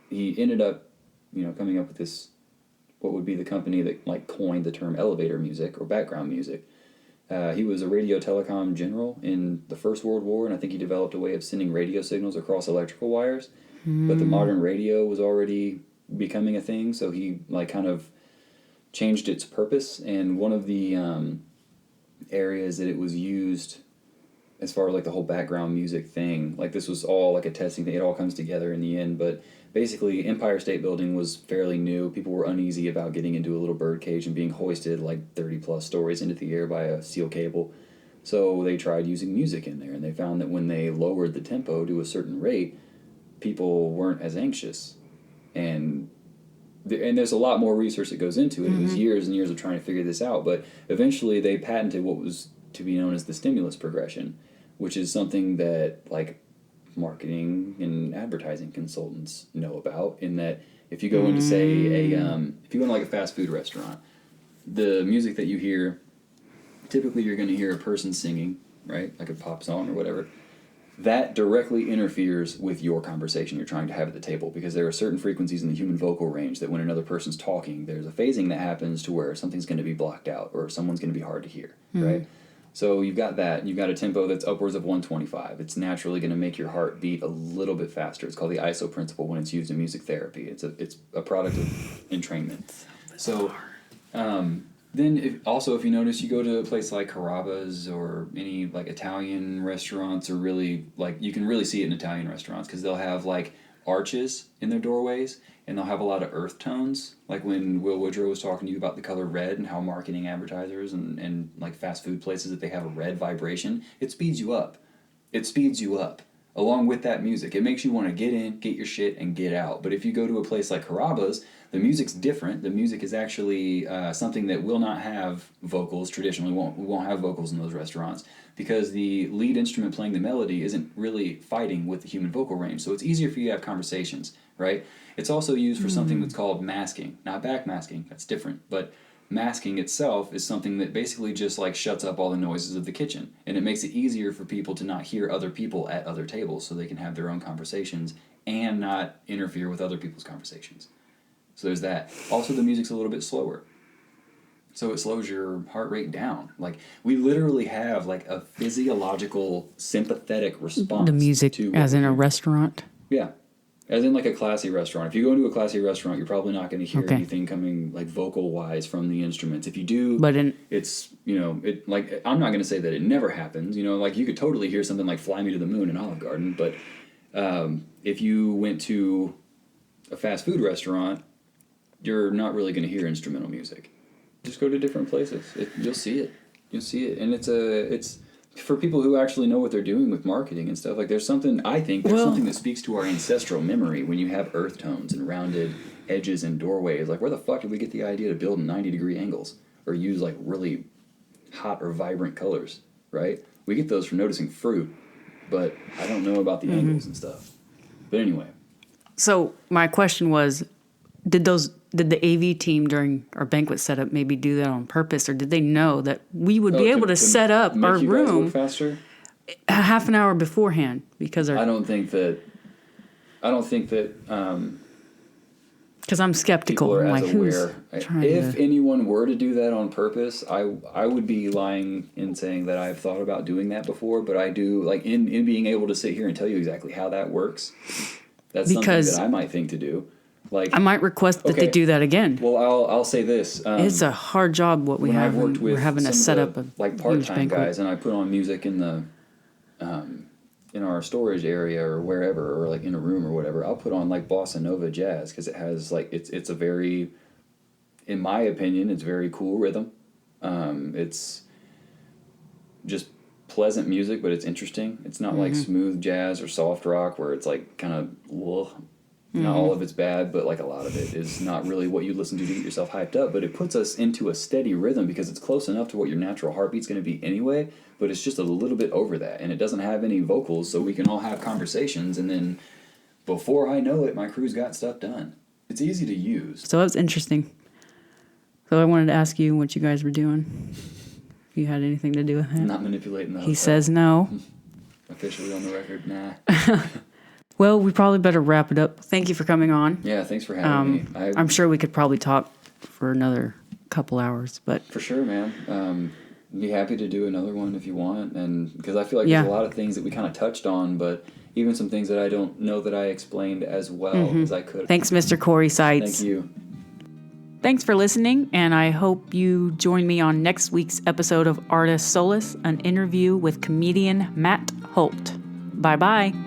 he ended up, coming up with this, what would be the company that like coined the term elevator music or background music. He was a radio telecom general in the First World War, and I think he developed a way of sending radio signals across electrical wires. But the modern radio was already becoming a thing, so he like kind of changed its purpose. And one of the areas that it was used, as far as like the whole background music thing, like this was all like a testing thing. It all comes together in the end, but basically Empire State Building was fairly new. People were uneasy about getting into a little bird cage and being hoisted like 30 plus stories into the air by a steel cable. So they tried using music in there, and they found that when they lowered the tempo to a certain rate, people weren't as anxious. And there's a lot more research that goes into it. It was years and years of trying to figure this out, but eventually they patented what was to be known as the stimulus progression, which is something that like marketing and advertising consultants know about, in that if you go into say if you go into like a fast food restaurant, the music that you hear, typically you're going to hear a person singing, right, like a pop song or whatever. That directly interferes with your conversation you're trying to have at the table, because there are certain frequencies in the human vocal range that when another person's talking, there's a phasing that happens to where something's going to be blocked out or someone's going to be hard to hear, right? So you've got that. You've got a tempo that's upwards of 125. It's naturally going to make your heart beat a little bit faster. It's called the ISO principle when it's used in music therapy. It's a product of entrainment. So then if you notice, you go to a place like Carrabba's or any like Italian restaurants, or really like you can really see it in Italian restaurants, because they'll have like arches in their doorways, and they'll have a lot of earth tones, like when Will Woodrow was talking to you about the color red and how marketing advertisers and like fast food places, if they have a red vibration, it speeds you up. It speeds you up along with that music. It makes you want to get in, get your shit, and get out. But if you go to a place like Carrabba's, the music's different. The music is actually something that will not have vocals traditionally. We won't have vocals in those restaurants, because the lead instrument playing the melody isn't really fighting with the human vocal range. So it's easier for you to have conversations, right? It's also used for something that's called masking, not backmasking. That's different. But masking itself is something that basically just like shuts up all the noises of the kitchen, and it makes it easier for people to not hear other people at other tables, so they can have their own conversations and not interfere with other people's conversations. So there's that. Also, the music's a little bit slower, so it slows your heart rate down. Like, we literally have like a physiological sympathetic response. The music, to as in a restaurant. Yeah. As in like a classy restaurant. If you go into a classy restaurant, you're probably not going to hear Okay. anything coming like vocal wise from the instruments. If you do, But it's, it like, I'm not going to say that it never happens. Like you could totally hear something like Fly Me to the Moon in Olive Garden. But if you went to a fast food restaurant, you're not really going to hear instrumental music. Just go to different places. You'll see it. You'll see it. And it's for people who actually know what they're doing with marketing and stuff. Like, there's something that speaks to our ancestral memory when you have earth tones and rounded edges and doorways. Like, where the fuck did we get the idea to build in 90-degree angles or use like really hot or vibrant colors, right? We get those from noticing fruit, but I don't know about the angles and stuff. But anyway. So my question was, did the AV team during our banquet setup maybe do that on purpose, or did they know that we would be able to set up make our you guys room look faster? a half an hour beforehand? Because I don't think that because I'm skeptical. people are I'm as like, who's aware. trying If to? anyone were to do that on purpose, I would be lying in saying that I've thought about doing that before. But I do, like, in being able to sit here and tell you exactly how that works. That's Because something that I might think to do. Like, I might request that they Okay. do that again. well, I'll say this. It's a hard job what we when have. I've worked We're with having to some set of up the, a like, huge part-time banquet. guys, and I put on music in the in our storage area or wherever, or like in a room or whatever. I'll put on like bossa nova jazz, because it has like it's a very in my opinion, it's very cool rhythm. It's just pleasant music, but it's interesting. It's not like smooth jazz or soft rock where it's like kind of, not all of it's bad, but like a lot of it is not really what you listen to get yourself hyped up. But it puts us into a steady rhythm because it's close enough to what your natural heartbeat's going to be anyway, but it's just a little bit over that. And it doesn't have any vocals, so we can all have conversations. And then before I know it, my crew's got stuff done. It's easy to use. So that was interesting. So I wanted to ask you what you guys were doing. If you had anything to do with it. Not manipulating the hotel. He says no. Officially on the record, nah. Well, we probably better wrap it up. Thank you for coming on. Yeah, thanks for having me. I'm sure we could probably talk for another couple hours, but for sure, man. Be happy to do another one if you want, and because I feel like there's a lot of things that we kind of touched on, but even some things that I don't know that I explained as well as I could. Thanks, Mr. Cory Seitz. Thank you. Thanks for listening, and I hope you join me on next week's episode of Artist Solace, an interview with comedian Matt Holt. Bye-bye.